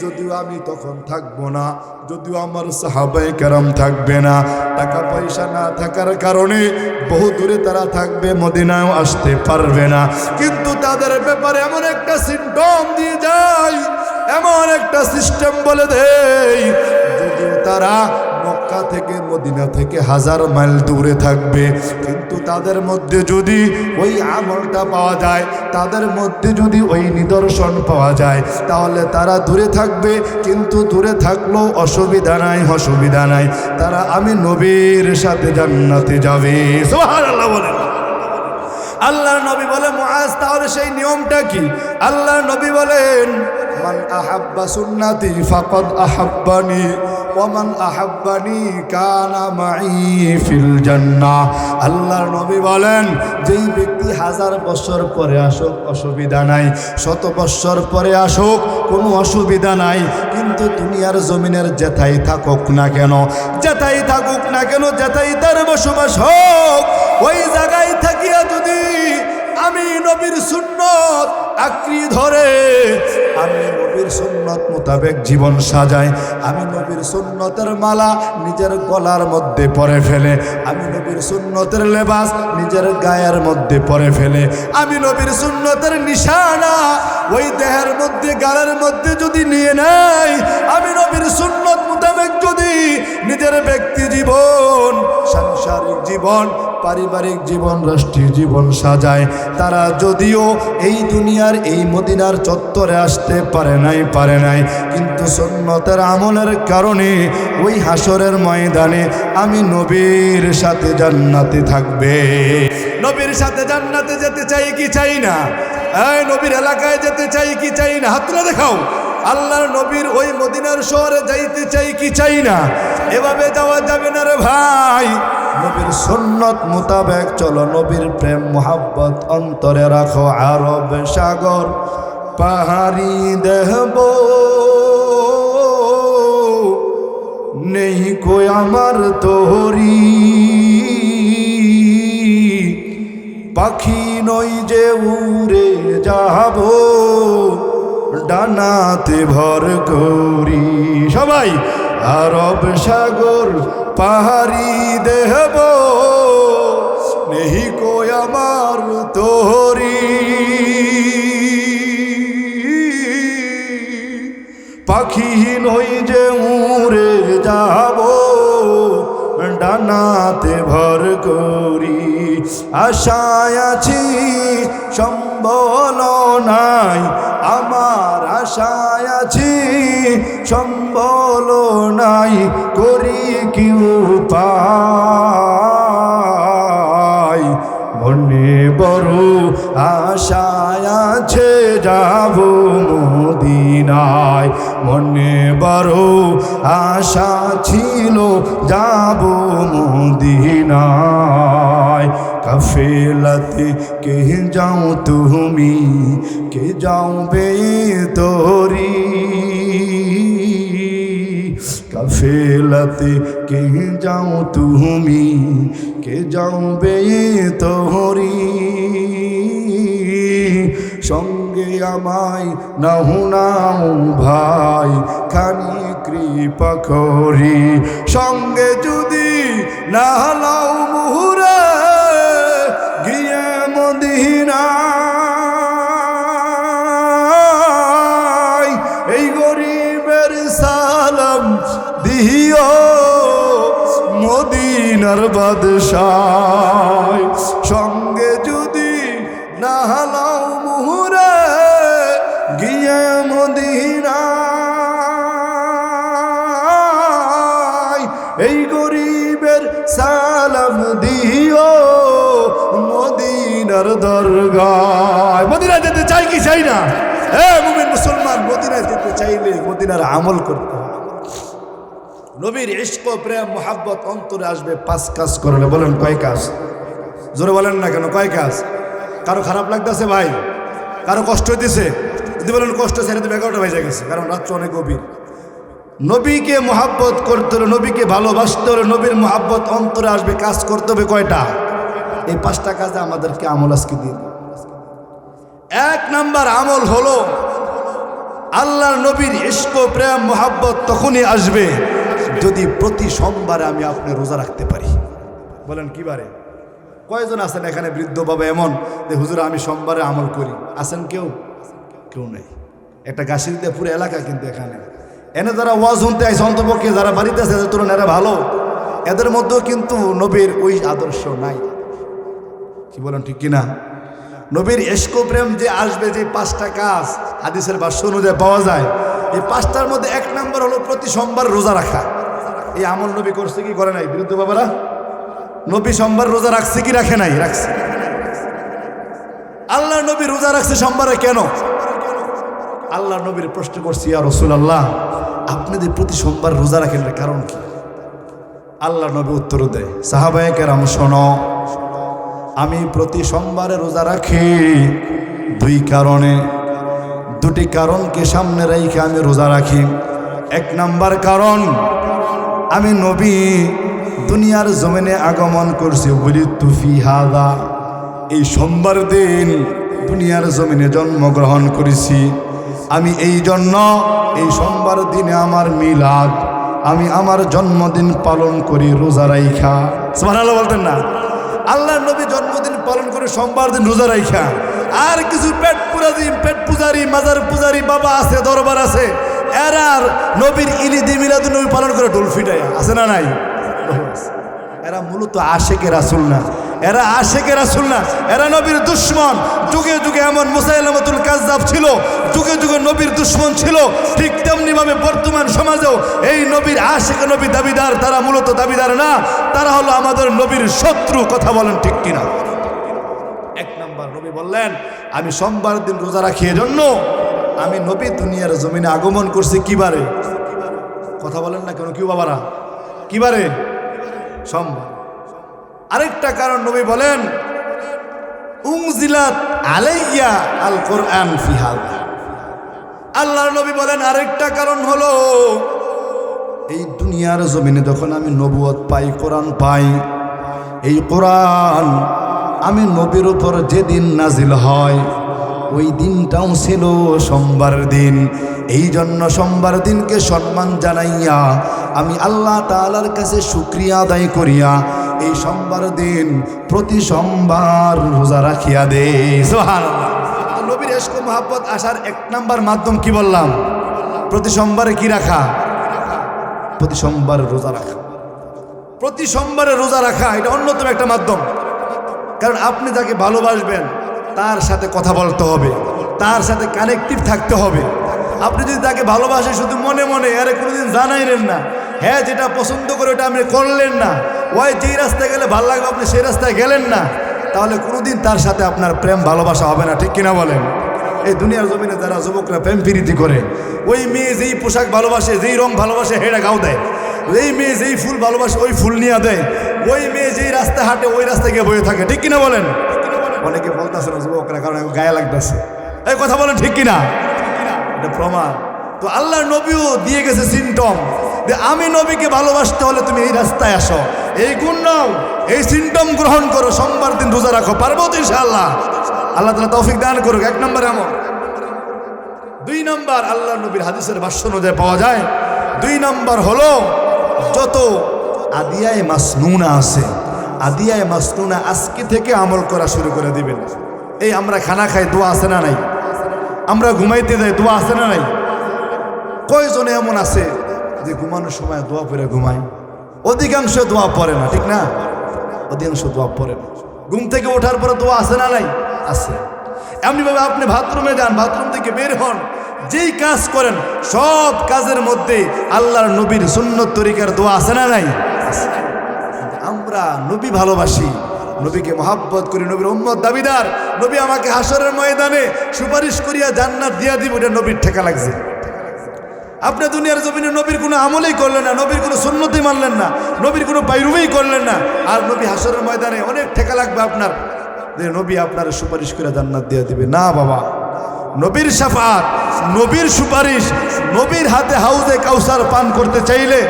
যদিও আমি তখন থাকবো না, যদিও আমার সাহাবায়ে কেরাম থাকবে না, টাকা পয়সা না থাকার কারণে বহু দূরে তারা থাকবে, মদিনায়ও আসতে পারবে না, কিন্তু তাদের ব্যাপারে এমন একটা সিম্পটম দিয়ে যায়, এমন একটা সিস্টেম বলে দেই, যদিও তারা মক্কা থেকে মদিনা থেকে হাজার মাইল দূরে থাকবে, কিন্তু তাদের মধ্যে যদি ওই আমলটা পাওয়া যায়, তাদের মধ্যে যদি ওই নিদর্শন পাওয়া যায়, তাহলে তারা দূরে থাকবে, কিন্তু দূরে থাকলেও অসুবিধা নাই, অসুবিধা নাই, তারা আমি নবীর সাথে জান্নাতে যাবে। সুবহানাল্লাহ বলেন। আল্লাহর নবী বলে, মুআজ তাহলে সেই নিয়মটা কি? আল্লাহর নবী বলেন, মান আহাব্বা সুন্নতি ফাকাদ আহাব্বানি ওয়া মান আহাব্বানি কানা মাই ফিল জান্নাহ। আল্লাহর নবী বলেন, যেই ব্যক্তি হাজার বছর পরে আসুক অসুবিধা নাই, শত বছর পরে আসুক কোনো অসুবিধা নাই, কিন্তু দুনিয়ার জমিনের যেথাই থাকুক না কেন, যেথাই থাকুক না কেন, যেথাই তার বসবাস হোক, ওই জায়গায় থাকিয়া যদি আমি নবীর সুন্নত আঁকড়ি ধরে, আমি নবীর সুন্নত মোতাবেক জীবন সাজাই, আমি নবীর সুন্নতের মালা নিজের গলার মধ্যে পরে ফেলে, আমি নবীর সুন্নতের লেবাস নিজের গায়ের মধ্যে পরে ফেলে, আমি নবীর সুন্নতের নিশানা ওই দেহের মধ্যে গালের মধ্যে যদি নিয়ে নেই, আমি নবীর সুন্নত মোতাবেক যদি নিজের ব্যক্তি জীবন, সাংসারিক জীবন, পারিবারিক জীবন, রাষ্ট্রীয় জীবন সাজায়, তারা যদিও এই দুনিয়ার এই মদিনার চত্বরে আসতে পারে নাই, কিন্তু সুন্নতের আমলের কারণে ওই হাসরের ময়দানে আমি নবীর সাথে জান্নাতে থাকবে। নবীর সাথে জান্নাতে যেতে চাই কি চাই না? এই নবীর এলাকায় যেতে চাই কি চাই না? হাত তুলে দেখাও। আল্লাহর নবীর ওই মদিনার শহরে যাইতে চাই কি চাই না? এভাবে যাওয়া যাবে না রে ভাই। নবীর সুন্নত মোতাবেক চলো, নবীর প্রেম মোহাব্বত অন্তরে রাখো। আরব সাগর পাহাড়ি দেহব নেই কই আমার তোহরি, পাখি নই যে উড়ে যাব ডানাতে ভর করি। সবাই আরব সাগর পাহাড়ি দেহব নেহি কই আমার তোহরি, পাখি নই যে উড়ে যাব ডানাতে ভর করি। আশায় আছি সম্বল নাই আমার, আশায় আছি সম্বল নাই, করি কি উপায় মনে বড় আশায় আছে যাব মদিনায়, মনে বড় আশা ছিল যাব মদিনায়। কাফেলাতে কে যাও তুমি, কে যাও বে তোরি, কাফেলাতে কে যাও তুমি, কে যাও বে তোরি। সঙ্গে আমায় নাও নাও ভাই, খানি কৃপা করি, সঙ্গে যদি না লাও মুহুরে গিয়ে মদিনায়। এই গরিবের সালাম দিও মদিনার বাদশাহ, সঙ্গে যদি না লাও মুহুরে গিয়ে মদিনায়। এই গরিবের সালাম দিও মদিনার দরগায়। মদিনা যেতে চাই কি চাই না? মুমিন মুসলমান, মদিনায় যেতে চাইলে মদিনার আমল করতে হবে। নবীর ইশক প্রেম মোহাব্বত অন্তরে আসবে 5 কাজ করলে। বলেন কয় কাজ? জোরে বলেন না কেন, কয় কাজ? কারো খারাপ লাগতেছে ভাই? কারো কষ্ট হইতেছে? যদি বলেন কষ্ট ছেড়ে দেবে, 11টা বেজে গেছে, কারণ রাত্র অনেক গভীর। নবীকে মোহাব্বত করতে হলে, নবীকে ভালোবাসতে হলে, নবীর মোহাব্বত অন্তরে আসবে, কাজ করতে হবে কয়টা? এই 5টা কাজে আমাদেরকে আমল আজকে দিন। 1 নাম্বার আমল হলো আল্লাহর নবীর ইশক প্রেম মোহাব্বত তখনই আসবে যদি প্রতি সোমবারে আমি আপনি রোজা রাখতে পারি। বলেন কি বারে? কয়জন আছেন এখানে বৃদ্ধ বাবা এমন যে হুজুর আমি সোমবারে আমল করি? আছেন কেউ? কেউ নেই। একটা গাছিতে পুরো এলাকা কিন্তু এখানে এনে যারা ওয়াজ শুনতে আইছে, অন্তপক্ষে যারা বাড়িতে আছে এদের তুলনায় এরা ভালো, এদের মধ্যেও কিন্তু নবীর ওই আদর্শ নাই। কি বলেন ঠিক কিনা? নবীর ইশক প্রেম যে আসবে, যে 5টা কাজ হাদিসের ভাষ্য অনুযায়ী পাওয়া যায়, এই 5টার মধ্যে 1 নাম্বার হলো প্রতি সোমবার রোজা রাখা। এই আমল নবী করছে কি করে নাই? বিরুদ্ধ বাবারা, নবী সোমবার রোজা রাখছে কি রাখে নাই? রাখছে। আল্লাহ নবী রোজা রাখছে সোমবারে কেন? আল্লাহ নবীর প্রশ্ন করছি, ইয়া রাসূলুল্লাহ আপনি যে প্রতি সোমবার রোজা রাখেন কারণ কি? আল্লাহ নবী উত্তর দেয়, সাহাবায়ে কেরাম শোনো, আমি প্রতি সোমবারে রোজা রাখি 2 কারণে। 2টি কারণকে সামনে রেখে আমি রোজা রাখি। 1 নাম্বার কারণ, আমি নবী দুনিয়ার জমিনে আগমন করছি, ওয়ালিদতু ফি হাযা, এই সোমবার দিন দুনিয়ার জমিনে জন্মগ্রহণ করেছি আমি। এই জন্য এই সোমবার দিনে আমার মিলাদ, আমি আমার জন্মদিন পালন করি রোজা রাইখা। সুবহানাল্লাহ বলতেন না? আল্লাহর নবী জন্মদিন পালন করে সোমবার দিন রোজা রাইখা। আর কিছু পেট পূজারি মাজার পূজারি বাবা আছে, দরবার আছে, এরা নবীর ঈদে মিলাদুন নবী পালন করে ঢোল ফিটায়, আছে না নাই? এরা মূলত আশেকে রাসূল না, এরা আশেকে রাসূল না, এরা নবীর দুশমন। যুগে যুগে এমন মুসাইলামাতুল কাযযাব ছিল, যুগে যুগে নবীর দুশমন ছিল, ঠিক তেমনিভাবে বর্তমান সমাজেও এই নবীর আশেকে নবী দাবিদার, তারা মূলত দাবিদার না, তারা হলো আমাদের নবীর শত্রু। কথা বলেন ঠিক কিনা? 1 নাম্বার, নবী বললেন আমি সোমবার দিন রোজা রাখি, এজন্য আমি নবী দুনিয়ার জমিনে আগমন করছি কি বারে? কথা বলেন না কেন? কি বাবারা, কি বারে? সোমবার। আরেকটা কারণ নবী বলেন, উনজিলাত আলাইয়া আল কোরআন ফি হাযা। আল্লাহর নবী বলেন আরেকটা কারণ হলো, এই দুনিয়ার জমিনে যখন আমি নবুয়ত পাই, কোরআন পাই, এই কোরআন আমি নবীর উপর যেদিন নাজিল হয় ওই দিনটাও ছিল সোমবার দিন। এই জন্য সোমবার দিনকে সম্মান জানাইয়া আমি আল্লাহ তাআলার কাছে শুকরিয়া আদায় করিয়া এই সোমবার দিন প্রতি সোমবার রোজা রাখিয়া দেই। সুবহানাল্লাহ। নবীর ইশক মহব্বত আসার 1 নাম্বার মাধ্যম কি বললাম? প্রতি সোমবারে কি রাখা? প্রতি সোমবারে রোজা রাখা। প্রতি সোমবারে রোজা রাখা এটা অন্যতম একটা মাধ্যম। কারণ আপনি যাকে ভালোবাসবেন তার সাথে কথা বলতে হবে, তার সাথে কানেক্টিভ থাকতে হবে। আপনি যদি তাকে ভালোবাসেন শুধু মনে মনে, আরে কোনোদিন জানাইলেন না, হ্যাঁ যেটা পছন্দ করে ওটা আপনি করলেন না, ওই যেই রাস্তায় গেলে ভালো লাগবে আপনি সেই রাস্তায় গেলেন না, তাহলে কোনোদিন তার সাথে আপনার প্রেম ভালোবাসা হবে না, ঠিক কিনা বলেন? এই দুনিয়ার জমিনে যারা যুবকরা প্রেম প্রীতি করে, ওই মেয়ে যেই পোশাক ভালোবাসে, যেই রং ভালোবাসে হেরা গাও দেয়, এই মেয়ে যেই ফুল ভালোবাসে ওই ফুল নিয়ে দেয়, ওই মেয়ে যেই রাস্তায় হাঁটে ওই রাস্তায় গিয়ে বয়ে থাকে, ঠিক কিনা বলেন? অনেকে বলতেছে না যুবকরা, কারণ গায়ে লাগতেছে। এই কথা বলেন ঠিক কিনা? এটা প্রমাণ। তো আল্লাহর নবীও দিয়ে গেছে সিমটম যে আমি নবীকে ভালোবাসতে হলে তুমি এই রাস্তায় আসো, এই গুণ নাও, এই সিমটম গ্রহণ করো, সোমবার দিন রোজা রাখো, পারবো তো ইনশাআল্লাহ? আল্লাহ তাআলা তৌফিক দান করুক। 1 নম্বর আমল। 2 নম্বর আল্লাহর নবীর হাদিসের ভাষ্য অনুযায়ী পাওয়া যায়, 2 নম্বর হলো যত আদিয়ায়ে মাসনুনা আছে, আদিয়ায়ে মাসনুনা আজকে থেকে আমল করা শুরু করে দিবেন। এই আমরা খানা খাই, দোয়া আছে না নাই? আমরা ঘুমাইতে যাই, দোয়া আছে না নাই? কয়জনে এমন আছে যে ঘুমানোর সময় দোয়া পড়ে ঘুমায়? অধিকাংশ দোয়া পড়ে না, ঠিক না? অধিকাংশ দোয়া পড়ে না। ঘুম থেকে ওঠার পরে দোয়া আছে না নাই? আছে। এমনিভাবে আপনি বাথরুমে যান, বাথরুম থেকে বের হন, যেই কাজ করেন সব কাজের মধ্যে আল্লাহর নবীর সুন্নত তরিকার দোয়া আছে না নাই? আমরা নবী ভালোবাসি, নবীকে মহাব্বত করি, নবীর উম্মত দাবিদার। নবী আমাকে হাসরের ময়দানে সুপারিশ করিয়া জান্নাত দিয়া দিব, এটা নবীর ঠেকা লাগছে। আপনি দুনিয়ার জমিনে নবীর কোনো আমলেই করলেন না, নবীর কোনো সুন্নতই মানলেন না, নবীর কোনো বাইরুবেই করলেন না, আর নবী হাসরের ময়দানে অনেক ঠেকা লাগবে আপনার, যে নবী আপনার সুপারিশ করে জান্নাত দিয়ে দিবে। না বাবা, নবীর শাফাআত, নবীর সুপারিশ, নবীর হাতে হাউজে কাউসার পান করতে চাইলে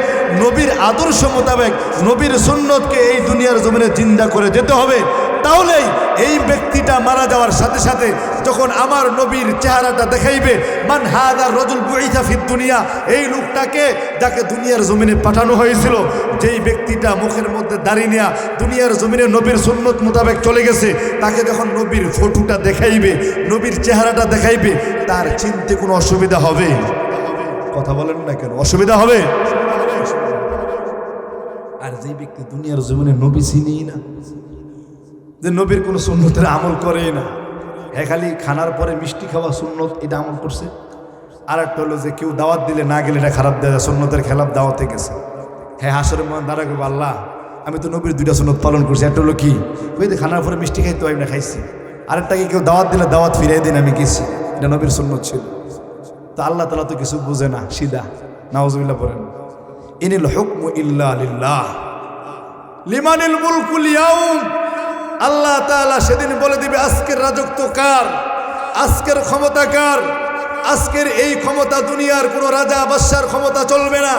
নবীর আদর্শ মোতাবেক নবীর সুন্নতকে এই দুনিয়ার জমিনে জিন্দা করে যেতে হবে। তাহলেই এই ব্যক্তিটা মারা যাওয়ার সাথে সাথে যখন আমার নবীর চেহারাটা দেখাইবে, মান হাদা রাজুল বুইসা ফিদ দুনিয়া, এই লোকটাকে যাকে দুনিয়ার জমিনে পাঠানো হয়েছিল, যেই ব্যক্তিটা মুখের মধ্যে দাড়ি নেয়া দুনিয়ার জমিনে নবীর সুন্নত মোতাবেক চলে গেছে, তাকে যখন নবীর ফটোটা দেখাইবে, নবীর চেহারাটা দেখাইবে, তার চিনতে কোনো অসুবিধা হবে? কথা বলেন না কেন? অসুবিধা হবে? আর যেই ব্যক্তি দুনিয়ার জমিনে নবী চিনেই না, যে নবীর কোনো সুন্নতের আমল করেই না, হ্যাঁ খালি খানার পরে মিষ্টি খাওয়া সুন্নত, এটা আমল করছে। আর একটা হলো যে কেউ দাওয়াত দিলে না গেলে এটা খারাপ দেওয়া, সুন্নতের খেলাফ দাওয়াতে গেছে। হ্যাঁ হাসরের মধ্যে দাঁড়া করবো, আল্লাহ আমি তো নবীর 2টা সুন্নত পালন করছি। একটা হলো কি, ওই যে খানার পরে মিষ্টি খাইতে হয় না, খাইছি। আরেকটাকে কেউ দাওয়াত দিলে দাওয়াত ফিরিয়ে দিন, আমি গেছি, এটা নবীর সুন্নত ছিল। তো আল্লাহ তাআলা তো কিছু বুঝে না, সিধা নাউজুবিল্লাহ পড়েন, ইনিল হুকমু ইল্লা লিল্লাহ লিমানিল মুলকুল ইয়াউম। আল্লাহ তাআলা সেদিন বলে দিবে আজকের রাজত্ব কার, আজকের ক্ষমতা কার। আজকের এই ক্ষমতা দুনিয়ার কোনো রাজা বাদশার ক্ষমতা চলবে না,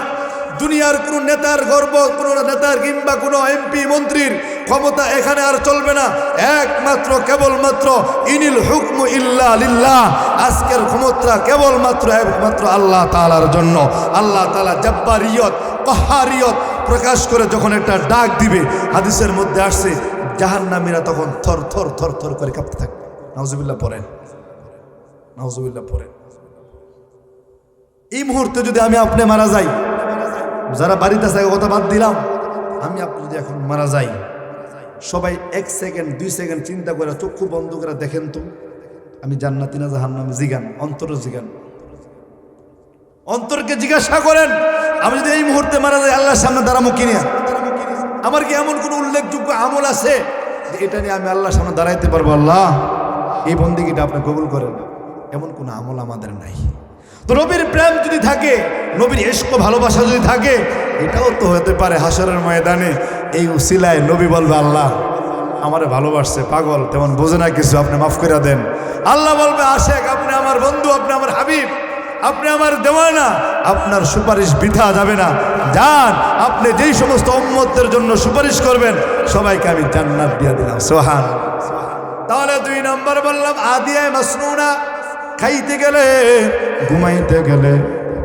দুনিয়ার কোনো নেতার গর্ব, কোনো নেতার কিংবা কোনো এমপি মন্ত্রীর ক্ষমতা এখানে আর চলবে না। একমাত্র কেবলমাত্র ইনিল হুকমু ইল্লা লিল্লাহ, আজকের ক্ষমতা কেবলমাত্র একমাত্র আল্লাহ তাআলার জন্য। আল্লাহ তাআলা জব্বারিয়ত, কাহারিয়ত প্রকাশ করে যখন একটা ডাক দিবে, হাদিসের মধ্যে আসছে জাহান্নামীরা তখন থর থর থর থর করে কাঁপতে থাকবে। নাউজুবিল্লাহ পড়েন, নাউজুবিল্লাহ পড়েন। এই মুহূর্তে যদি আমি আপনি মারা যাই, যারা বাড়িতে আছে কথা বাদ দিলাম, আমি আপনি যদি এখন মারা যাই, সবাই 1 সেকেন্ড 2 সেকেন্ড চিন্তা করে চক্ষু বন্ধ করে দেখেন তো আমি জান্নাতি না জাহান্নামী। জিগান, অন্তর জিগান, অন্তরকে জিজ্ঞাসা করেন, আমি যদি এই মুহূর্তে মারা যাই আল্লাহর সামনে দাঁড়াবো কিনা? আমার কি এমন কোনো উল্লেখযোগ্য আমল আছে যে এটা নিয়ে আমি আল্লাহর সামনে দাঁড়াইতে পারবো? আল্লাহ এই বন্দেগীটা আপনি কবুল করেন। এমন কোনো আমল আমাদের নাই। তো নবীর প্রেম যদি থাকে, নবীর ইশক ভালোবাসা যদি থাকে, এটাও তো হতে পারে হাসরের ময়দানে এই উসিলায় নবী বলবে আল্লাহ আমারে ভালোবাসছে, পাগল তেমন বোঝে না কিছু, আপনি মাফ করে দেন। আল্লাহ বলবে আশেক, আপনি আমার বন্ধু, আপনি আমার হাবিব, আপনি আমার দেওয়ানা, আপনার সুপারিশ বৃথা যাবে না। যান, আপনি যেই সমস্ত উম্মতদের জন্য সুপারিশ করবেন সবাইকে আমি জান্নাত দিয়ে দিলাম। সুবহান। তাহলে 2 নম্বর বললাম আদিয়ায়ে মাসনুনা। খাইতে গেলে, ঘুমাইতে গেলে,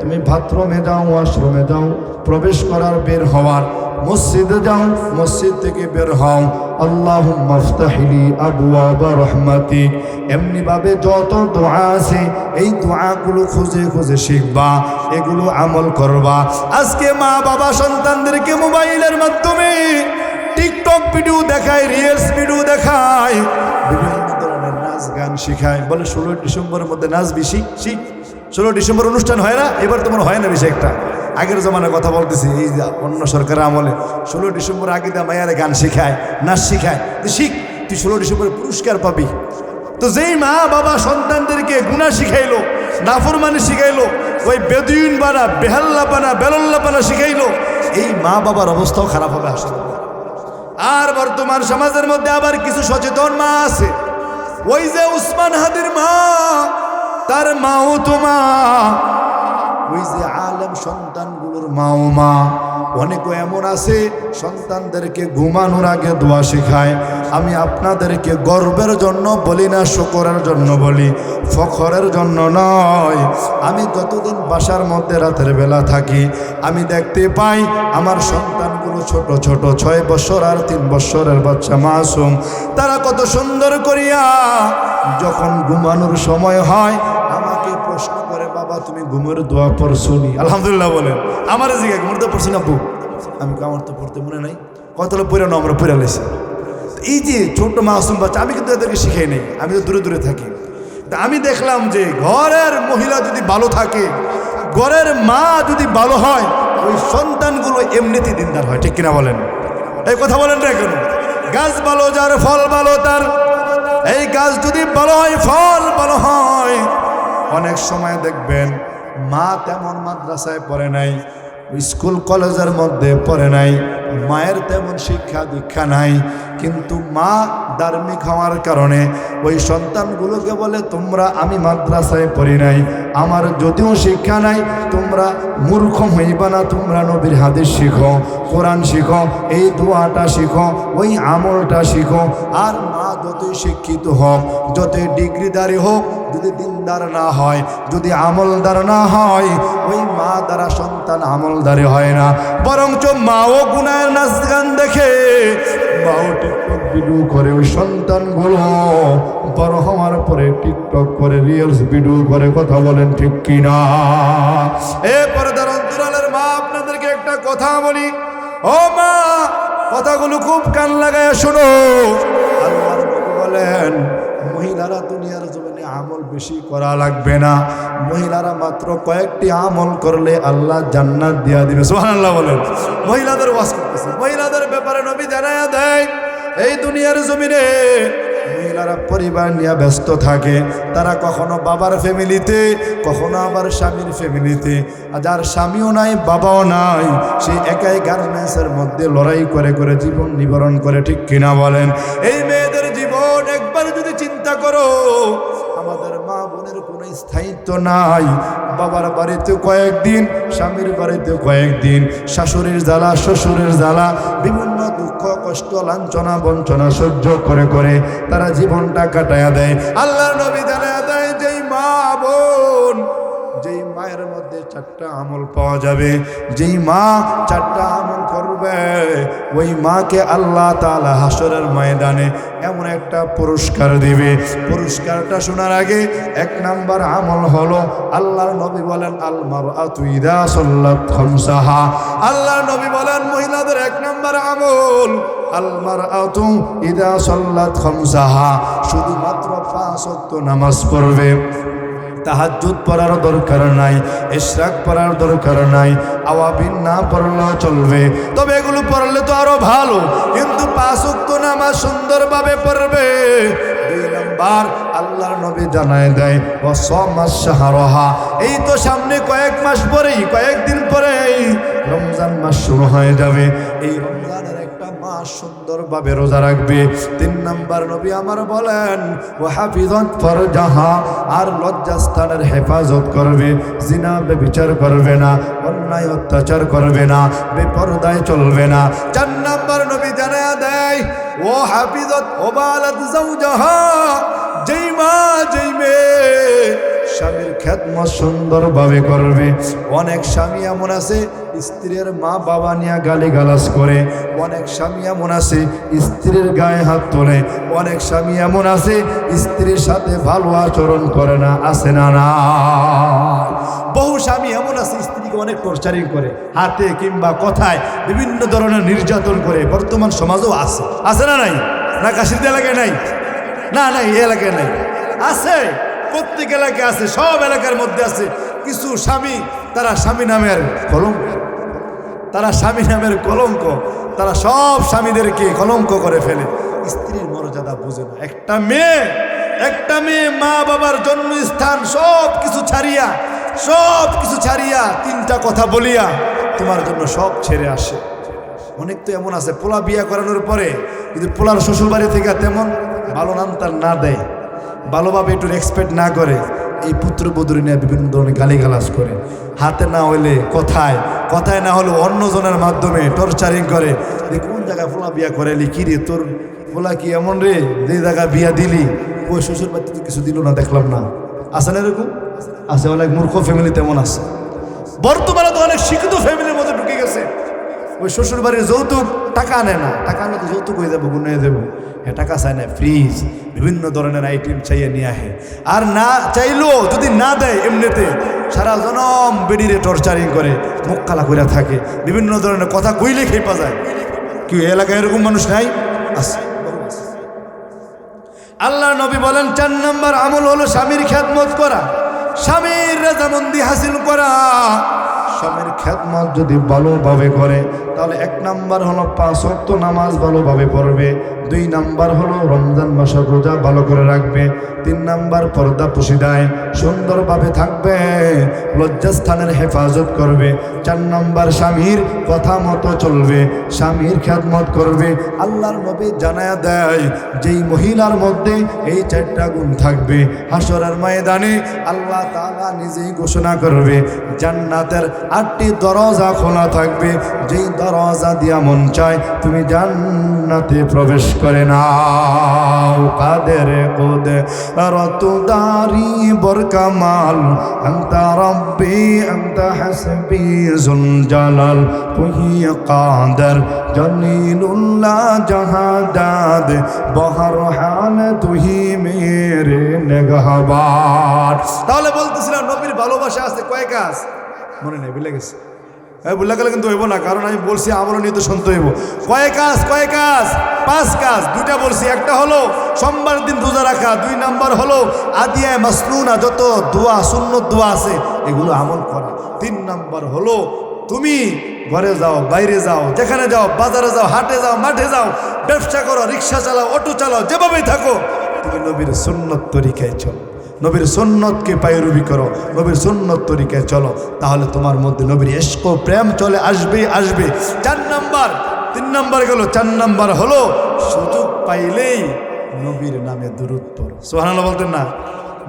তুমি বাথরুমে যাও, ওয়াশরুমে যাও, প্রবেশ করার, বের হওয়ার, মসজিদে যাও, মসজিদ থেকে বের হও, আল্লাহুম্মা ইফতাহলি আবওয়াবা রাহমাতিক। এমনি ভাবে যত দোয়া আছে এই দোয়াগুলো খুঁজে খুঁজে শিখবা, এগুলো আমল করবা। আজকে মা বাবা সন্তানদেরকে মোবাইলের মাধ্যমে টিকটক ভিডিও দেখায়, রিলস ভিডিও দেখায়, বিভিন্ন ধরনের নাচ গান শিখায়, বলে 16 ডিসেম্বরের মধ্যে নাচবি, শিখ। 16 ডিসেম্বর অনুষ্ঠান হয় না? এবার তোমার হয় না বেশি একটা। আগের জমানার কথা বলতেছি, এই অন্য সরকারের আমলে 16 ডিসেম্বর আগে দা মায়ারে গান শিখায়, নাচ শিখায়, শিখ। তুই 16 ডিসেম্বরে পুরস্কার পাবি। তো যেই মা বাবা সন্তানদেরকে গুনাহ শিখাইলো, নাফরমানি শিখাইলো, ওই বেদুইন বানা, বেহাল্লা বানা, বেলল্লা বানা শিখাইলো, এই মা বাবার অবস্থাও খারাপ হবে আসলে। আর বর্তমান সমাজের মধ্যে আবার কিছু সচেতন মা আছে, ওই যে উসমান হাদির মা, তার মাও তো মা, ওই যে আলেম সন্তানগুলোর মাও মা। অনেকে এমন আছে সন্তানদেরকে ঘুমানোর আগে দোয়া শেখায়। আমি আপনাদেরকে গর্বের জন্য বলি না, শুকরের জন্য বলি, ফখরের জন্য নয়। আমি যতদিন বাসার মধ্যে রাতের বেলা থাকি, আমি দেখতে পাই আমার সন্তানগুলো ছোট ছোট 6 বছর আর 3 বছরের বাচ্চা মাসুম, তারা কত সুন্দর করিয়া যখন ঘুমানোর সময় হয় আমাকে প্রশ্ন করে, বাবা তুমি ঘুমের দোয়া পড়ছো নি? আলহামদুলিল্লাহ বলেন। আমার জিজ্ঞাসা ঘুমের দোয়া পড়ছি না বউ? আমি আমার তো পড়তে মনে নাই, কতটা পড়ে না আমরা পড়ে লেছি। এই যে ছোট মাসুম বাচ্চা, আমি কিন্তু এদেরকে শিখাই নেই, আমি তো দূরে দূরে থাকি। তা আমি দেখলাম যে ঘরের মহিলা যদি ভালো থাকে, ঘরের মা যদি ভালো হয়, ওই সন্তানগুলো এমনিতেই দিনদার হয়। ঠিক কিনা বলেন? এই কথা বলেন না কেন? গাছ ভালো যার ফল ভালো তার, এই গাছ যদি ভালো হয় ফল ভালো হয়। অনেক সময় দেখবেন মা তেমন মাদ্রাসায় পড়ে নাই, স্কুল কলেজের মধ্যে পড়ে নাই, মায়ের তেমন শিক্ষা দীক্ষা নাই, কিন্তু মা ধার্মিক হওয়ার কারণে ওই সন্তানগুলোকে বলে, তোমরা আমি মাদ্রাসায় পড়ি নাই, আমার যদিও শিক্ষা নাই, তোমরা মূর্খ হইবা না, তোমরা নবীর হাদিস শিখো, কোরআন শিখো, এই দোয়াটা শিখো, ওই আমলটা শিখো। আর মা যতই শিক্ষিত হোক, যতই ডিগ্রিদারি হোক, যদি দিনদার না হয়, যদি আমলদার না হয়, ওই মা দ্বারা সন্তান আমলদারি হয় না। বরঞ্চ মাও গুনাহের নাচ গান দেখে, মাও টিকটক ভিডিও করে, ওই সন্তানগুলো বড় হওয়ার পরে টিকটক করে, রিলস ভিডিও করে। কথা বলেন ঠিক কিনা? এরপরে তার অন্তরালের মা, আপনাদেরকে একটা কথা বলি, ও মা, কথাগুলো খুব কান লাগায় শোনো। আল্লাহর নবী বলেন, মহিলারা দুনিয়ার জমিনে আমল বেশি করা লাগবে না, মহিলারা মাত্র কয়েকটি আমল করলে আল্লাহ জান্নাত দিয়া দিবে। সুবহানাল্লাহ বলেন। মহিলাদের ওয়াজ করতেছে, মহিলাদের ব্যাপারে নবী জানায়া দেয়, এই দুনিয়ার জমিনে মহিলারা পরিবার নিয়ে ব্যস্ত থাকে। তারা কখনো বাবার ফ্যামিলিতে, কখনো আবার স্বামীর ফ্যামিলিতে। আর যার স্বামীও নাই, বাবাও নাই, সে একাই গার্মেন্টসের মধ্যে লড়াই করে করে জীবন নিবারণ করে। ঠিক কিনা বলেন? এই মেয়েদের জীবন একবার যদি চিন্তা করো, আমাদের মা বোনের কোনো স্থায়িত্ব নাই। বাবার বাড়িতে কয়েকদিন, স্বামীর বাড়িতে কয়েকদিন, শাশুড়ির জ্বালা, শ্বশুরের জ্বালা, বিভিন্ন দুঃখ কষ্ট লাঞ্ছনা বঞ্চনা সহ্য করে করে তারা জীবনটা কাটায়া দেয়। আল্লাহর নবী জানায়া দেয়, যেই মা বোন, যেই মায়ের মধ্যে 4টা আমল পাওয়া যাবে, যেই মা 4টা আমল করবে, ওই মাকে আল্লাহ তাআলা হাসরের ময়দানে এমন একটা পুরস্কার দিবে। পুরস্কারটা শোনার আগে 1 নাম্বার আমল হলো, আল্লাহর নবী বলেন, আল মারআতু ইযা সাল্লাত খামসাহা। আল্লাহর নবী বলেন, মহিলাদের 1 নাম্বার আমল, আল মারআতু ইযা সাল্লাত খামসাহা, শুধুমাত্র 5 ওয়াক্ত নামাজ পড়বে। তাহাজ্জুদ পড়ার দরকার নাই, ইশরাক পড়ার দরকার নাই, আওয়াবিন না পড়লেও চলবে, তবে এগুলো পড়লে তো আরো ভালো, কিন্তু 5 ওয়াক্ত নামাজ সুন্দরভাবে পড়বে। 2 নাম্বার, আল্লাহর নবী জানায় দেয়, ওয়াসামাস শাহরাহা, এই তো সামনে কয়েক মাস পরেই, কয়েকদিন পরেই রমজান মাস শুরু হয়ে যাবে। এই রমজানের একটা মাস সুন্দরভাবে রোজা রাখবে। 3 নাম্বার নবী আমার বলেন, ওয়া হাফিজাত ফারজাহা, আর লজ্জাস্থানের হেফাজত করবে, জিনা ব্যভিচার করবে না, অন্যায় অত্যাচার করবে না, বেপরদায় চলবে না। 4 নাম্বার নবী জানায়া দেয়, ও হাফিজাত ওবালাত জাওজাহা, যেই মা, যেই মেয়ে স্বামীর খেদমত সুন্দরভাবে করবে। অনেক স্বামী এমন আছে স্ত্রীর মা বাবা নিয়ে গালিগালাজ করে, অনেক স্বামী এমন আছে স্ত্রীর গায়ে হাত তোলে, অনেক স্বামী এমন আছে স্ত্রীর সাথে ভালো আচরণ করে না। আছে না? না, বহু স্বামী এমন আছে স্ত্রীকে অনেক টর্চারিং করে, হাতে কিংবা কথায় বিভিন্ন ধরনের নির্যাতন করে। বর্তমান সমাজও আছে। আছে না? নাই? না কাশির এলাকায় নাই? না, নাই, এই এলাকায় নাই, আছে। প্রত্যেক এলাকায় আছে, সব এলাকার মধ্যে আছে কিছু স্বামী, তারা স্বামী নামের কলঙ্ক, তারা স্বামী নামের কলঙ্ক, তারা সব স্বামীদেরকে কলঙ্ক করে ফেলে। স্ত্রীর মর্যাদা বুঝে না। একটা মেয়ে মা বাবার জন্মস্থান সব কিছু ছাড়িয়া তিনটা কথা বলিয়া তোমার জন্য সব ছেড়ে আসে। অনেক তো এমন আছে পোলা বিয়া করানোর পরে কিন্তু পোলার শ্বশুরবাড়ি থেকে তেমন ভালো নামতার না দেয়, ভালোভাবে একটু রেসপেক্ট না করে, এই পুত্রবধূরে নিয়ে বিভিন্ন ধরনের গালিগালাজ করে, হাতে না হলে কথায় না হলে অন্যজনের মাধ্যমে টর্চারিং করে। কোন জায়গায় পোলা বিয়া করাইলি, কি রে তোর পোলা কি এমন রে, যে জায়গায় বিয়া দিলি ওই শ্বশুর বাড়িতে তো কিছু দিল না, দেখলাম না। আছে না এরকম? আছে, অনেক মূর্খ ফ্যামিলি তেমন আছে। বর্তমানে তো অনেক শিক্ষিত ফ্যামিলির মধ্যে ঢুকে গেছে, ওই শ্বশুর বাড়ির যৌতুক টাকা আনে না, টাকা আনলে তো যৌতুক হয়ে যাবো, গুনে দেবো, হ্যাঁ টাকা চায় না, ফ্রিজ বিভিন্ন ধরনের আইটেম চাইয়ে নিয়ে আহে। আর না চাইলেও যদি না দেয় এমনিতে সারা জনম বেডিরে টর্চারিং করে, মুখ কালা করে থাকে, বিভিন্ন ধরনের কথা কইলে খেপা যায়। কি এলাকায় এরকম মানুষ নাই? আছে। আল্লাহ নবী বলেন 4 নম্বর আমল হলো স্বামীর খেদমত করা, স্বামীর রাজামন্দি হাসিল করা। স্বামীর খেদমত যদি ভালোভাবে করে তাহলে 1 নাম্বার হলো 5 ওয়াক্ত নামাজ ভালোভাবে পড়বে, 2 নাম্বার হলো রমজান মাসের রোজা ভালো করে রাখবে, 3 নাম্বার পর্দা পুশিদায় সুন্দরভাবে থাকবে, লজ্জাস্থানের হেফাজত করবে, 4 নাম্বার স্বামীর কথা মতো চলবে, স্বামীর খেদমত করবে। আল্লাহর নবী জানায়া দেয় যেই মহিলার মধ্যে এই 4টা গুণ থাকবে, হাসরের ময়দানে আল্লাহ তাআলা নিজেই ঘোষণা করবে জান্নাতের 8টি দরজা খোলা থাকবে, যেই দরজা দিয়া মন চায় তুমি জান্নাতে প্রবেশ করে নাও। কাদের কুদরতুদারি বরকামাল আনতা রব্বি আনতা হাসবি যুল জালাল, তুহি কাদের জলিলুল্লাহ জাহাদাদ বহরহান তুহি মেরে নেগহবান। তাহলে বলতেছিলাম নবীর ভালোবাসা আছে কয় কাজ, মনে নেই, ভুলে গেছে। ভুলে গেলে কিন্তু হইব না, কারণ আমি বলছি আমল নিয়ে তো শুনতে হইব। কয় কাজ? 5 কাজ। 2টা বলছি, একটা হলো সোমবার দিন রোজা রাখা, 2 নাম্বার হলো আদিয়া মাসনুনা যত দোয়া সুন্নত দোয়া আছে এগুলো আমল করা, 3 নাম্বার হলো তুমি ঘরে যাও বাইরে যাও যেখানে যাও, বাজারে যাও হাটে যাও মাঠে যাও, ব্যবসা করো, রিক্সা চালাও, অটো চালাও, যেভাবেই থাকো তুমি নবীর সুন্নত তরিকায় চলো, নবীর সুন্নতকে পায়রবি করো, নবীর সুন্নত তরিকায় চলো, তাহলে তোমার মধ্যে নবীর ইশক ও প্রেম চলে আসবে। 4 নাম্বার, 3 নাম্বার গেল, 4 নাম্বার হলো সুযোগ পাইলেই নবীর নামে দুরূদ পড়ো। সুবহানাল্লাহ বলতেন না?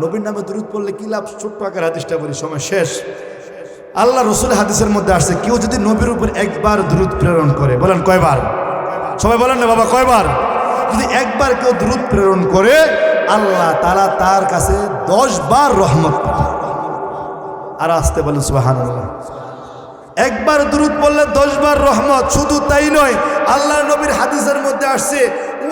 নবীর নামে দুরূদ পড়লে কি লাভ? ছোট্ট আকার হাদিসটা বলি, সময় শেষ। আল্লাহ রসুল হাদিসের মধ্যে আসছে কেউ যদি নবীর উপর একবার দুরূদ প্রেরণ করে, বলেন কয়বার? সবাই বলেন না বাবা, কয়বার? যদি একবার কেউ দুরূদ প্রেরণ করে আল্লাহ তাআলা তার কাছে 10 বার রহমত পাঠায়। আর আসতে বলেন সুবহানাল্লাহ। একবার দুরূদ পড়লে 10 বার রহমত। শুধু তাই নয়, আল্লাহ নবীর হাদিসের মধ্যে আসছে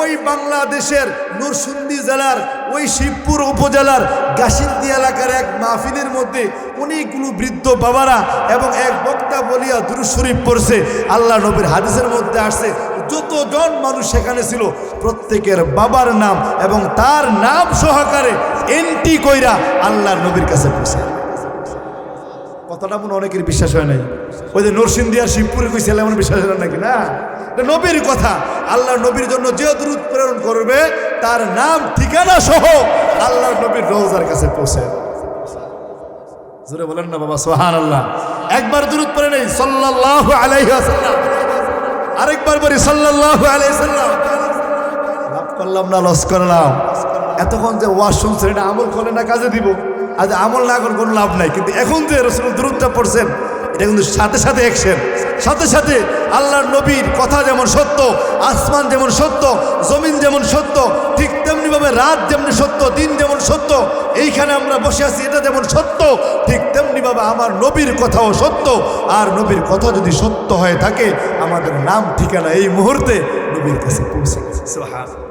ওই বাংলাদেশের নরসিংদী জেলার ওই শিবপুর উপজেলার গাছিন্দি এলাকার এক মাহফিলের মধ্যে অনেকগুলো বৃদ্ধ বাবারা এবং এক বক্তা বলিয়া দুরূদ শরীফ পড়ছে। আল্লাহ নবীর হাদিসের মধ্যে আসছে যতজন মানুষ সেখানে ছিল প্রত্যেকের বাবার নাম এবং তার নাম সহকারে এন্ট্রি কইরা আল্লাহর নবীর কাছে পৌঁছে। কথাটা মনে অনেকের বিশ্বাস হয় নাই। ওই যে নরসিংদী আর শিবপুরে কইছিল এমন বিশ্বাস হয় নাকি? না, এটা নবীর কথা। আল্লাহ নবীর জন্য যে দুরূদ প্রেরণ করবে তার নাম ঠিকানা সহ আল্লাহর নবীর রওজার কাছে পৌঁছে। জোরে বলেন না বাবা সুবহানাল্লাহ। একবার দুরূদ পড়ে নেই সাল্লাল্লাহু আলাইহি ওয়াসাল্লাম, আরেকবার বলি সাল্লাল্লাহু আলাইহি ওয়াসাল্লাম। লাভ করলাম না লস করলাম? এতক্ষণ যে ওয়াজ শুনছেন এটা আমল করে না কাজে দিব? আজ আমল না করে কোনো লাভ নাই, কিন্তু এখন যে রাসূল দুরূদটা পড়ছেন এটা কিন্তু সাথে সাথে অ্যাকশন, সাথে সাথে আল্লাহর নবীর কথা যেমন সত্য, আসমান যেমন সত্য, জমিন যেমন সত্য, ঠিক তেমনিভাবে রাত যেমন সত্য, দিন যেমন সত্য, এইখানে আমরা বসে আছি এটা যেমন সত্য, ঠিক তেমনিভাবে আমার নবীর কথাও সত্য। আর নবীর কথা যদি সত্য হয়ে থাকে আমাদের নাম ঠিকানা এই মুহূর্তে নবীর কাছে পৌঁছে গেছে। সুবহানাল্লাহ।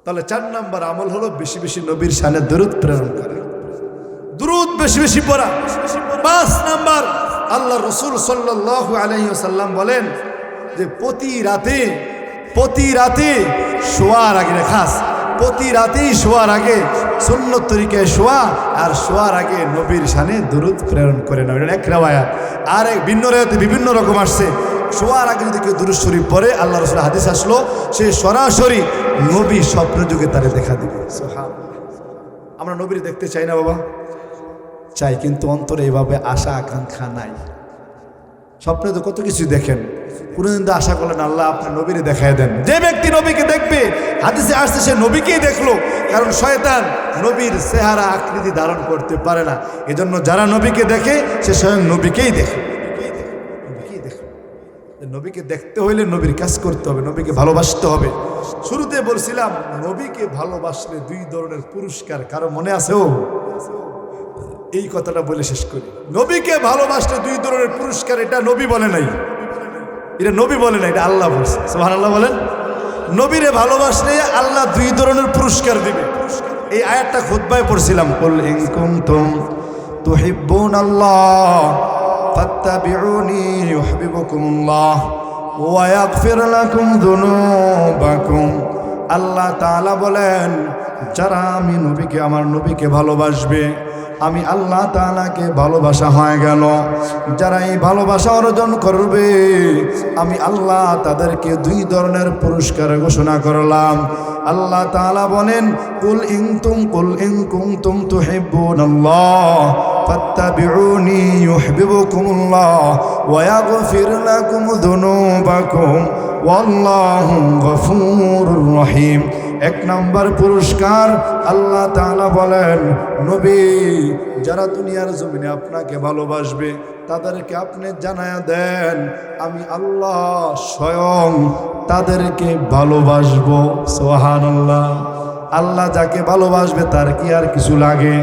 তাহলে 4 নাম্বার আমল হলো বেশি বেশি নবীর শানে দুরূদ প্রেরণ করা, দুরূদ বেশি বেশি পড়া। 5 নাম্বার, আল্লাহ রসুল সাল্লাল্লাহু আলাইহি ওয়াসাল্লাম বলেন যে প্রতি রাতে শোয়ার আগে খাস প্রতি রাতেই শোয়ার আগে সুন্নত তরিকায় শোয়া, আর শোয়ার আগে নবীর শানে দুরূদ প্রেরণ করে নেওয়া, এটা এক রিওয়ায়াত। আর এক ভিন্ন রিওয়ায়াতে বিভিন্ন রকম আসছে, শোয়ার আগে যদি কেউ দুরূদ শরীফ পড়ে, আল্লাহ রাসূলের হাদিস আসলো, সে সরাসরি নবী স্বপ্ন যুগে তারে দেখা দিবে। আমরা নবীর দেখতে চাই না বাবা? চাই, কিন্তু অন্তরে এইভাবে আশা আকাঙ্ক্ষা নাই। স্বপ্নে তো কত কিছু দেখেন, কোনোদিন তো আশা করলেন আল্লাহ আপনি নবীরে দেখায় দেন। যে ব্যক্তি নবীকে দেখবে, হাদিসে আসছে সে নবীকেই দেখলো, কারণ শয়তান নবীর চেহারা আকৃতি ধারণ করতে পারে না। এজন্য যারা নবীকে দেখে সে স্বয়ং নবীকেই দেখে। নবীকে দেখতে হইলে নবীর কাজ করতে হবে, নবীকে ভালোবাসতে হবে। শুরুতে বলছিলাম নবীকে ভালোবাসলে 2 ধরনের পুরস্কার, কারো মনে আছে? এই কথাটা বলে শেষ করি। নবীকে ভালোবাসলে 2 ধরনের পুরস্কার, এটা নবী বলে নাই, এটা নবী বলে নাই, এটা আল্লাহ বলছে। সুবহানাল্লাহ বলেন। নবীরে ভালোবাসলে আল্লাহ 2 ধরনের পুরস্কার দিবে। এই আয়াতটা খুতবায় পড়ছিলাম, কুল ইন কুনতুম তুহিব্বুনাল্লাহ ফাত্তাবিউনি ইউহিব্বুকুমুল্লাহ ওয়া ইয়াগফির লাকুম যুনুবাকুম। আল্লাহ তাআলা বলেন, যারা আমি নবীকে, আমার নবীকে ভালোবাসবে, আমি আল্লাহ তাআলাকে ভালোবাসা হয়ে গেল। যারা এই ভালোবাসা অর্জন করবে, আমি আল্লাহ তাদেরকে 2 ধরনের পুরস্কার ঘোষণা করলাম। আল্লাহ তাআলা বলেন, কুল ইন কুনতুম তুহিব্বুনাল্লাহ ফাত্তাবিউনি ইউহিব্বুকুমুল্লাহ ওয়া ইয়াগফির লাকুম যুনুবাকুম ওয়াল্লাহু গফুরুর রহিম। 1 নম্বর পুরস্কার, আল্লাহ তাআলা বলেন, নবী যারা দুনিয়ার জমিনে আপনাকে ভালোবাসবে, তাদেরকে আপনি জানায়া দেন আমি আল্লাহ স্বয়ং তাদেরকে ভালোবাসবো। সুবহানাল্লাহ। আল্লাহ যাকে ভালোবাসবে তার কি আর কিছু লাগে?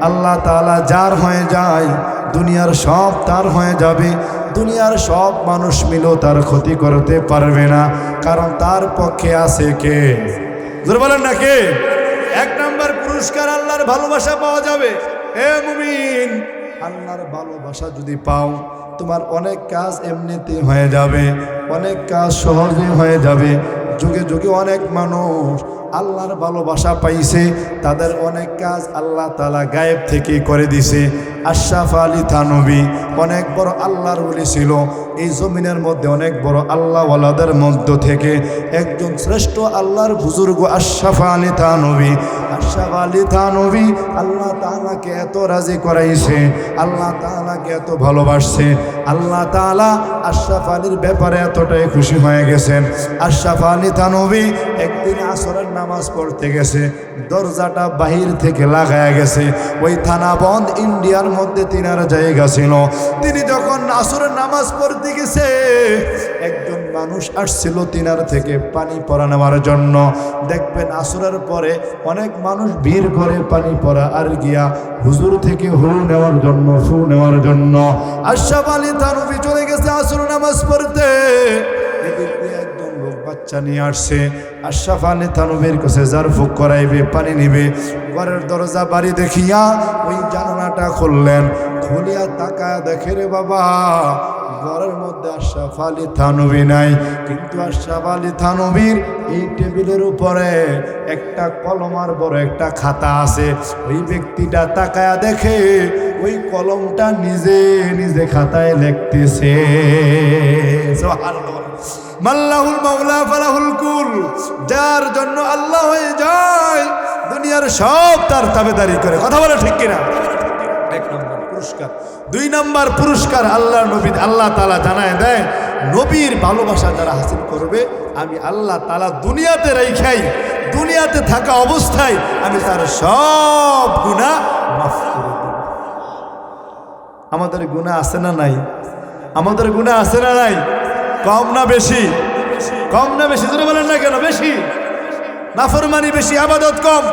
আল্লাহ তাআলা যার হয়ে যায়, দুনিয়ার সব তার হয়ে যাবে। দুনিয়ার সব মানুষ মিলেও তার ক্ষতি করতে পারবে না, কারণ তার পক্ষে আছে কে? জোরে বলেন না কে? 1 নম্বর পুরস্কার আল্লাহর ভালোবাসা পাওয়া যাবে। হে মুমিন, আল্লাহর ভালোবাসা যদি পাও, তোমার অনেক কাজ এমনিতে হয়ে যাবে, অনেক কাজ সহজে হয়ে যাবে। যুগে যুগে অনেক মানুষ আল্লাহর ভালোবাসা পাইছে, তাদের অনেক কাজ আল্লাহ তাআলা গায়েব থেকে করে দিছে। আশরাফ আলী থানভী অনেক বড় আল্লাহর ওলি ছিল। এই জমিনের মধ্যে অনেক বড় আল্লাহওয়ালাদের মধ্য থেকে একজন শ্রেষ্ঠ আল্লাহর বুজুর্গ আশরাফ আলী থানভী। আশরাফ আলী থানভী আল্লাহ তাআলাকে এত রাজি করাইছে, আল্লাহ তাআলাকে এত ভালোবাসছে, আল্লাহ তাআলা আশরাফ আলীর ব্যাপারে এতটাই খুশি হয়ে গেছেন। আশরাফ আলী থানভী একদিন আসরের নামাজ পড়তে গেছে, দরজাটা বাহির থেকে লাগায়া গেছে। ওই থানাবন্দ ইন্ডিয়ার মধ্যে তিনার জায়গা ছিল। তিনি যখন আসরের নামাজ পড়তে গেছে, একজন মানুষ আসছিল তিনার থেকে পানি পরা নেওয়ার জন্য। দেখবেন আসরের পরে অনেক মানুষ ভিড় করে পানি পরা আর গিয়া হুজুর থেকে হু নেওয়ার জন্য, ফু নেওয়ার জন্য। আশরাফ আলী থানভী চলে গেছে আসরের নামাজ পড়তে। একজন লোক বাচ্চা নিয়ে আসছে, আশরাফ আলী থানভীর কাছে জারফুক করাইবে, পানি নিবে। ঘরের দরজা বাড়ি দেখিয়া ওই জানালাটা খুললেন, খুলিয়া তাকায় দেখে রে বাবা, ঘরের মধ্যে আশরাফ আলী থানভী নাই, কিন্তু আশরাফ আলী থানভীর এই টেবিলের উপরে একটা কলমার বড় একটা খাতা আছে। ওই ব্যক্তিটা তাকায়া দেখে ওই কলমটা নিজে নিজে খাতায় লিখতেছে। সুবহানাল্লাহ। মাল্লাহুল মাওলা ফালাহুল কুল, যার জন্য আল্লাহ হয়ে যায়, দুনিয়ার সব তার তাবেদারি করে। কথা বলে ঠিক কিনা? 1 নম্বর পুরস্কার। 2 নম্বর পুরস্কার আল্লাহ নবী, আল্লাহ তাআলা জানায় দেয়, নবীর ভালোবাসা যারা হাসিল করবে, আমি আল্লাহ তাআলা দুনিয়াতে রাইখাই, দুনিয়াতে থাকা অবস্থায় আমি তার সব গুনাহ মাফ করে দেব। আমাদের গুনাহ আছে না নাই? আমাদের গুনাহ আছে না নাই? কম না বেশি? কম না বেশি? জোরে বলেন না কেন? বেশি। নাফরমানি বেশি, ইবাদত কম।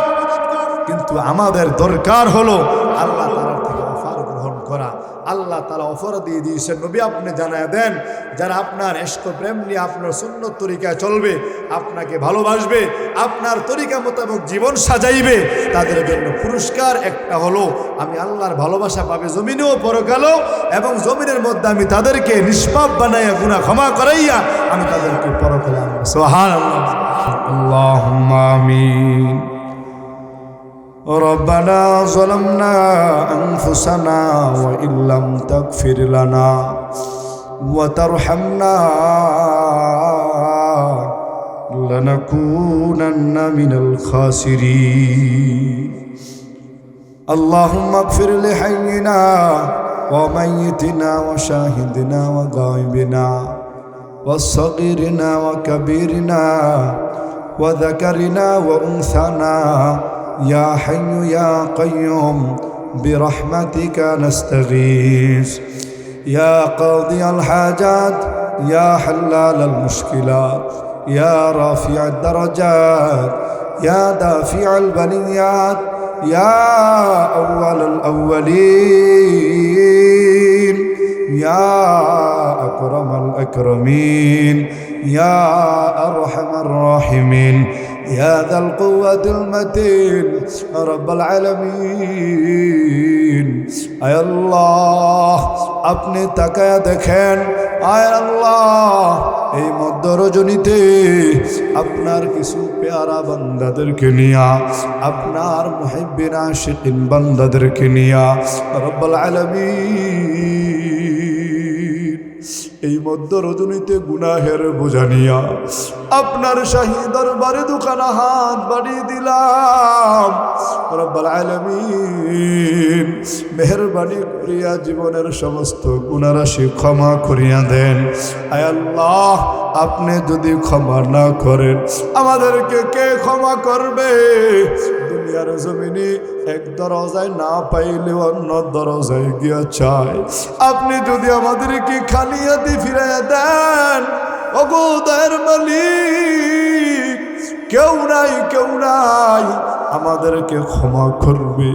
কিন্তু আমাদের দরকার হলো আল্লাহ তাআলার থেকে অফার গ্রহণ করা। আল্লাহ তাআলা অফার দিয়ে দিয়েছেন, নবী আপনি জানায় দেন, যারা আপনার ইশক প্রেম নিয়ে আপনার সুন্নত তরিকায় চলবে, আপনাকে ভালোবাসবে, আপনার তরিকা মোতাবেক জীবন সাজাইবে, তাদের জন্য পুরস্কার একটা হলো আমি আল্লাহর ভালোবাসা পাবে জমিনেও পরকালেও, এবং জমিনের মধ্যে আমি তাদেরকে নিষ্পাপ বানাইয়া গুনাহ ক্ষমা করাইয়া আমি তাদেরকে পরকালে আনবো। সুবহানাল্লাহ। اللهم آمين ربنا ظلمنا أنفسنا وإن لم تغفر لنا وترحمنا لنكونن من الخاسرين اللهم اغفر لحينا وميتنا وشاهدنا وغائبنا وصغيرنا وكبيرنا وذكرنا وأنثانا يا حي يا قيوم برحمتك نستغيث يا قاضي الحاجات يا حلال المشكلات يا رافع الدرجات يا دافع البليات يا أول الأولين يا أكرم الأكرمين يا أرحم الراحمين يا ذا القوة المتين رب العالمين আয় আল্লাহ আপনি তাকায়া দেখেন আয় আল্লাহ এই মধ্য রজনীতে আপনার কিছু পেয়ারা বান্দাদেরকে নিয়া আপনার মুহিব্বিন আশিকিন বান্দাদেরকে নিয়া রব্বুল আলামিন এই মধ্য রজনীতে গুনাহের বোঝা নিয়া আপনার শাহী দরবারে দুখানা হাত বাড়িয়ে দিলাম রব্বুল আলামিন মেহেরবানি করিয়া জীবনের সমস্ত গুনাহরাশি ক্ষমা করিয়া দেন আয় আল্লাহ আপনি যদি ক্ষমা না করেন আমাদেরকে কে ক্ষমা করবে দুনিয়ার জমিনে এক দরজায় না পাইলে অন্য দরজায় গিয়া চায় আপনি যদি আমাদেরকে খালি হাতে ফিরাইয়া দেন ওগো দয়ার মালিক কেউ নাই আমাদেরকে ক্ষমা করবে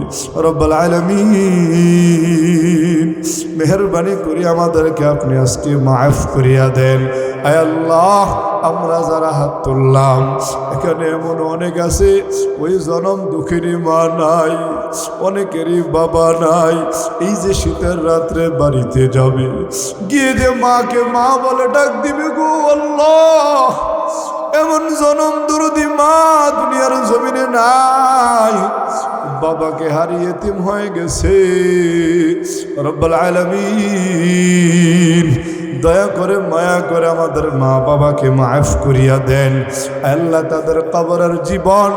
রব্বুল আলামিন মেহেরবানি করে আমাদেরকে আপনি আজকে মাফ করিয়া দেন আয় আল্লাহ আমরা যারা হাত তুললাম এখানে এমন অনেক আছে ওই জনম দুঃখেরই মা নাই অনেকেরই বাবা নাই এই যে শীতের রাত্রে বাড়িতে যাবে গিয়ে যে মাকে মা বলে ডাক দিবে গো আল্লাহ এমন জনম দরদি মা দুনিয়ার জমিনে নাই বাবাকে হারিয়ে এতিম হয়ে গেছে রব্বুল আলামিন দয়া করে মায়া করে আমাদের মা বাবাকে মাফ করিয়া দেন আল্লাহ তাদের কবরের জীবন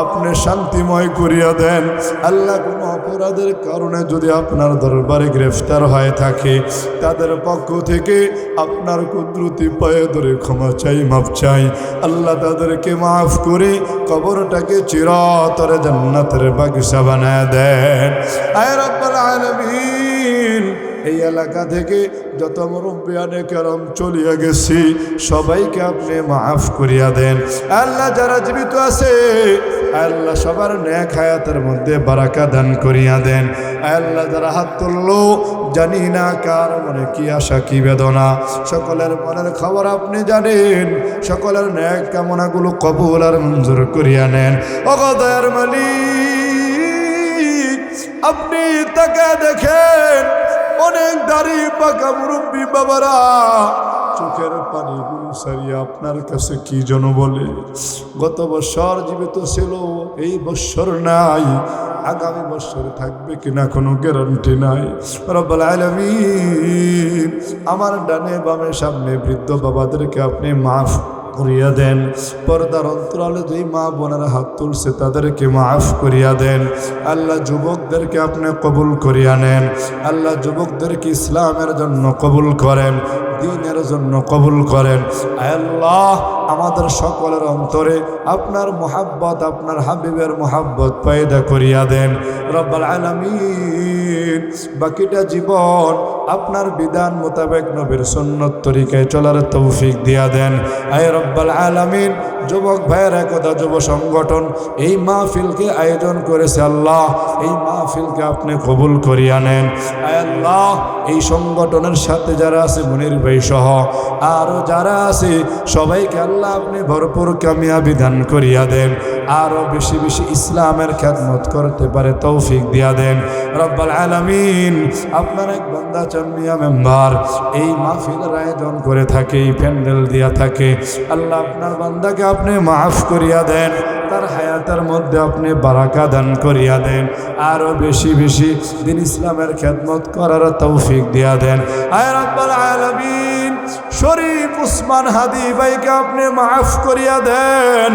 আপনি শান্তিময় করিয়া দেন আল্লাহ কোনো অপরাধের কারণে যদি আপনার দরবারে গ্রেফতার হয়ে থাকে তাদের পক্ষ থেকে আপনার কুদরতি পায়ে ধরে ক্ষমা চাই মাফ চাই আল্লাহ তাদেরকে মাফ করে কবরটাকে চিরতরে জান্নাতের বাগিচা বানায় দেন আয় রব্বুল আলামিন এই এলাকা থেকে যত মুরব্বিয়ানে কেরাম চলিয়া গেছি সবাইকে আপনি মাফ করিয়া দেন আল্লাহ যারা জীবিত আছে আল্লাহ সবার নেক হায়াতের মধ্যে বারাকা দান করিয়া দেন আল্লাহ যারা হাত তুললো জানি না কার মনে কি আশা কি বেদনা সকলের মনের খবর আপনি জানেন সকলের নেক কামনাগুলো কবুল আর মঞ্জুর করিয়া নেন ওগো দয়ার মালিক আপনি তাকে দেখেন অনেক দাড়ি পাকা মুরব্বী বাবারা চোখের পানিগুলো সারিয়ে আপনার কাছে কি যেন বলে গত বছর জীবিত ছিল এই বছর নাই আগামী বছর থাকবে কিনা কোনো গ্যারান্টি নাই রব্বুল আলামিন আমার ডানে বামে সামনে বৃদ্ধ বাবাদেরকে আপনি মাফ করিয়া দেন পর্দার অন্তরালে যেই মা বোনেরা হাত তুলছে তাদেরকে মাফ করিয়া দেন আল্লাহ যুবকদেরকে আপনি কবুল করিয়া নেন আল্লাহ যুবকদেরকে ইসলামের জন্য কবুল করেন দ্বীনের জন্য কবুল করেন আল্লাহ আমাদের সকলের অন্তরে আপনার মোহাব্বত আপনার হাবিবের মোহাব্বত পয়দা করিয়া দেন রব্বুল আলামিন বাকিটা জীবন আপনার বিধান মোতাবেক নবীর সুন্নত তরিকায় চলার তৌফিক দিয়া দেন আয় রব্বুল আলামিন যুবক ভাইয়ের একতা যুব সংগঠন এই মাহফিলকে আয়োজন করেছে আল্লাহ এই মাহফিলকে আপনি কবুল করিয়া নেন আয় আল্লাহ এই সংগঠনের সাথে যারা আছে মনির ভাই সহ আরও যারা আছে সবাইকে আল্লাহ আপনি ভরপুর কামিয়াবি দান করিয়া দেন আরও বেশি বেশি ইসলামের খেদমত করতে পারে তৌফিক দিয়া দেন রব্বুল আলামিন আপনার এক বান্দা চামিয়া মেম্বার এই মাহফিলের আয়োজন করে থাকে এই প্যান্ডেল দিয়া থাকে আল্লাহ আপনার বান্দাকে আপনি মাফ করিয়া দেন, তার হায়াতের মধ্যে আপনি বারাকা দান করিয়া দেন, আরো বেশি বেশি দিন ইসলামের খেদমত করার তৌফিক দিয়া দেন। আয় রাব্বুল আলামিন, শরীফ উসমান হাদি ভাইকে আপনি মাফ করিয়া দেন,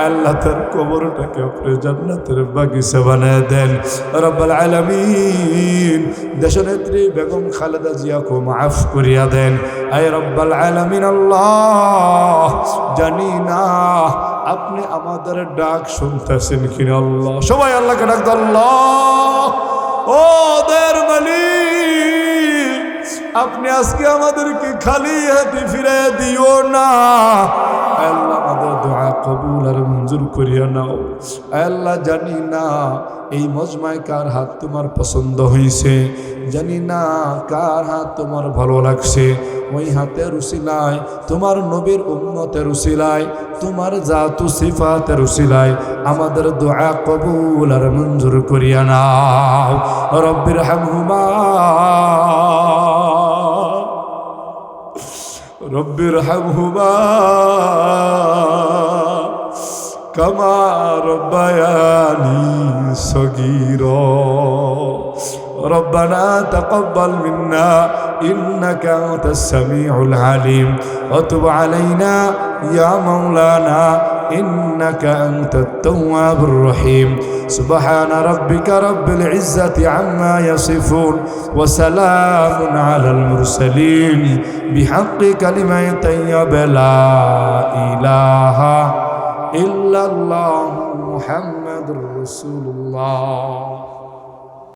আল্লাহ তার কবরটাকে আপনি জান্নাতের বাগিচা বানিয়ে দেন। রাব্বুল আলামিন, দেশনেত্রী বেগম খালেদা জিয়াকে মাফ করিয়া দেন। আয় রাব্বুল আলামিন, আল্লাহ জানি না আপনি আমাদের ডাক শুনতেছেন কিনা। আল্লাহ, সবাই আল্লাহকে ডাক দাও। আল্লাহ, ও দয়ার মালিক, আপনি আজকে আমাদেরকে খালি হাতে ফিরে দিও না। আল্লাহ, আমাদের দোয়া কবুল আর মঞ্জুর করিয়া নাও। আল্লাহ, জানি না এই মজমায় কার হাত তোমার পছন্দ হয়েছে, জানি না কার হাত তোমার ভালো লাগছে। ওই হাতের উসিলায়, তোমার নবীর উম্মতের উসিলায়, তোমার জাতু সিফাতের উসিলায় আমাদের দোয়া কবুল আর মঞ্জুর করিয়া নাও। রব্বির হামহুমা, রব্বির হামহুমা কামা রব্বায়ানি সগীরা। ربنا تقبل منا إنك أنت السميع العليم وتب علينا يا مولانا إنك أنت التواب الرحيم. سبحان ربك رب العزة عما يصفون وسلام على المرسلين بحق كلمة طيب لا إله إلا الله محمد رسول الله.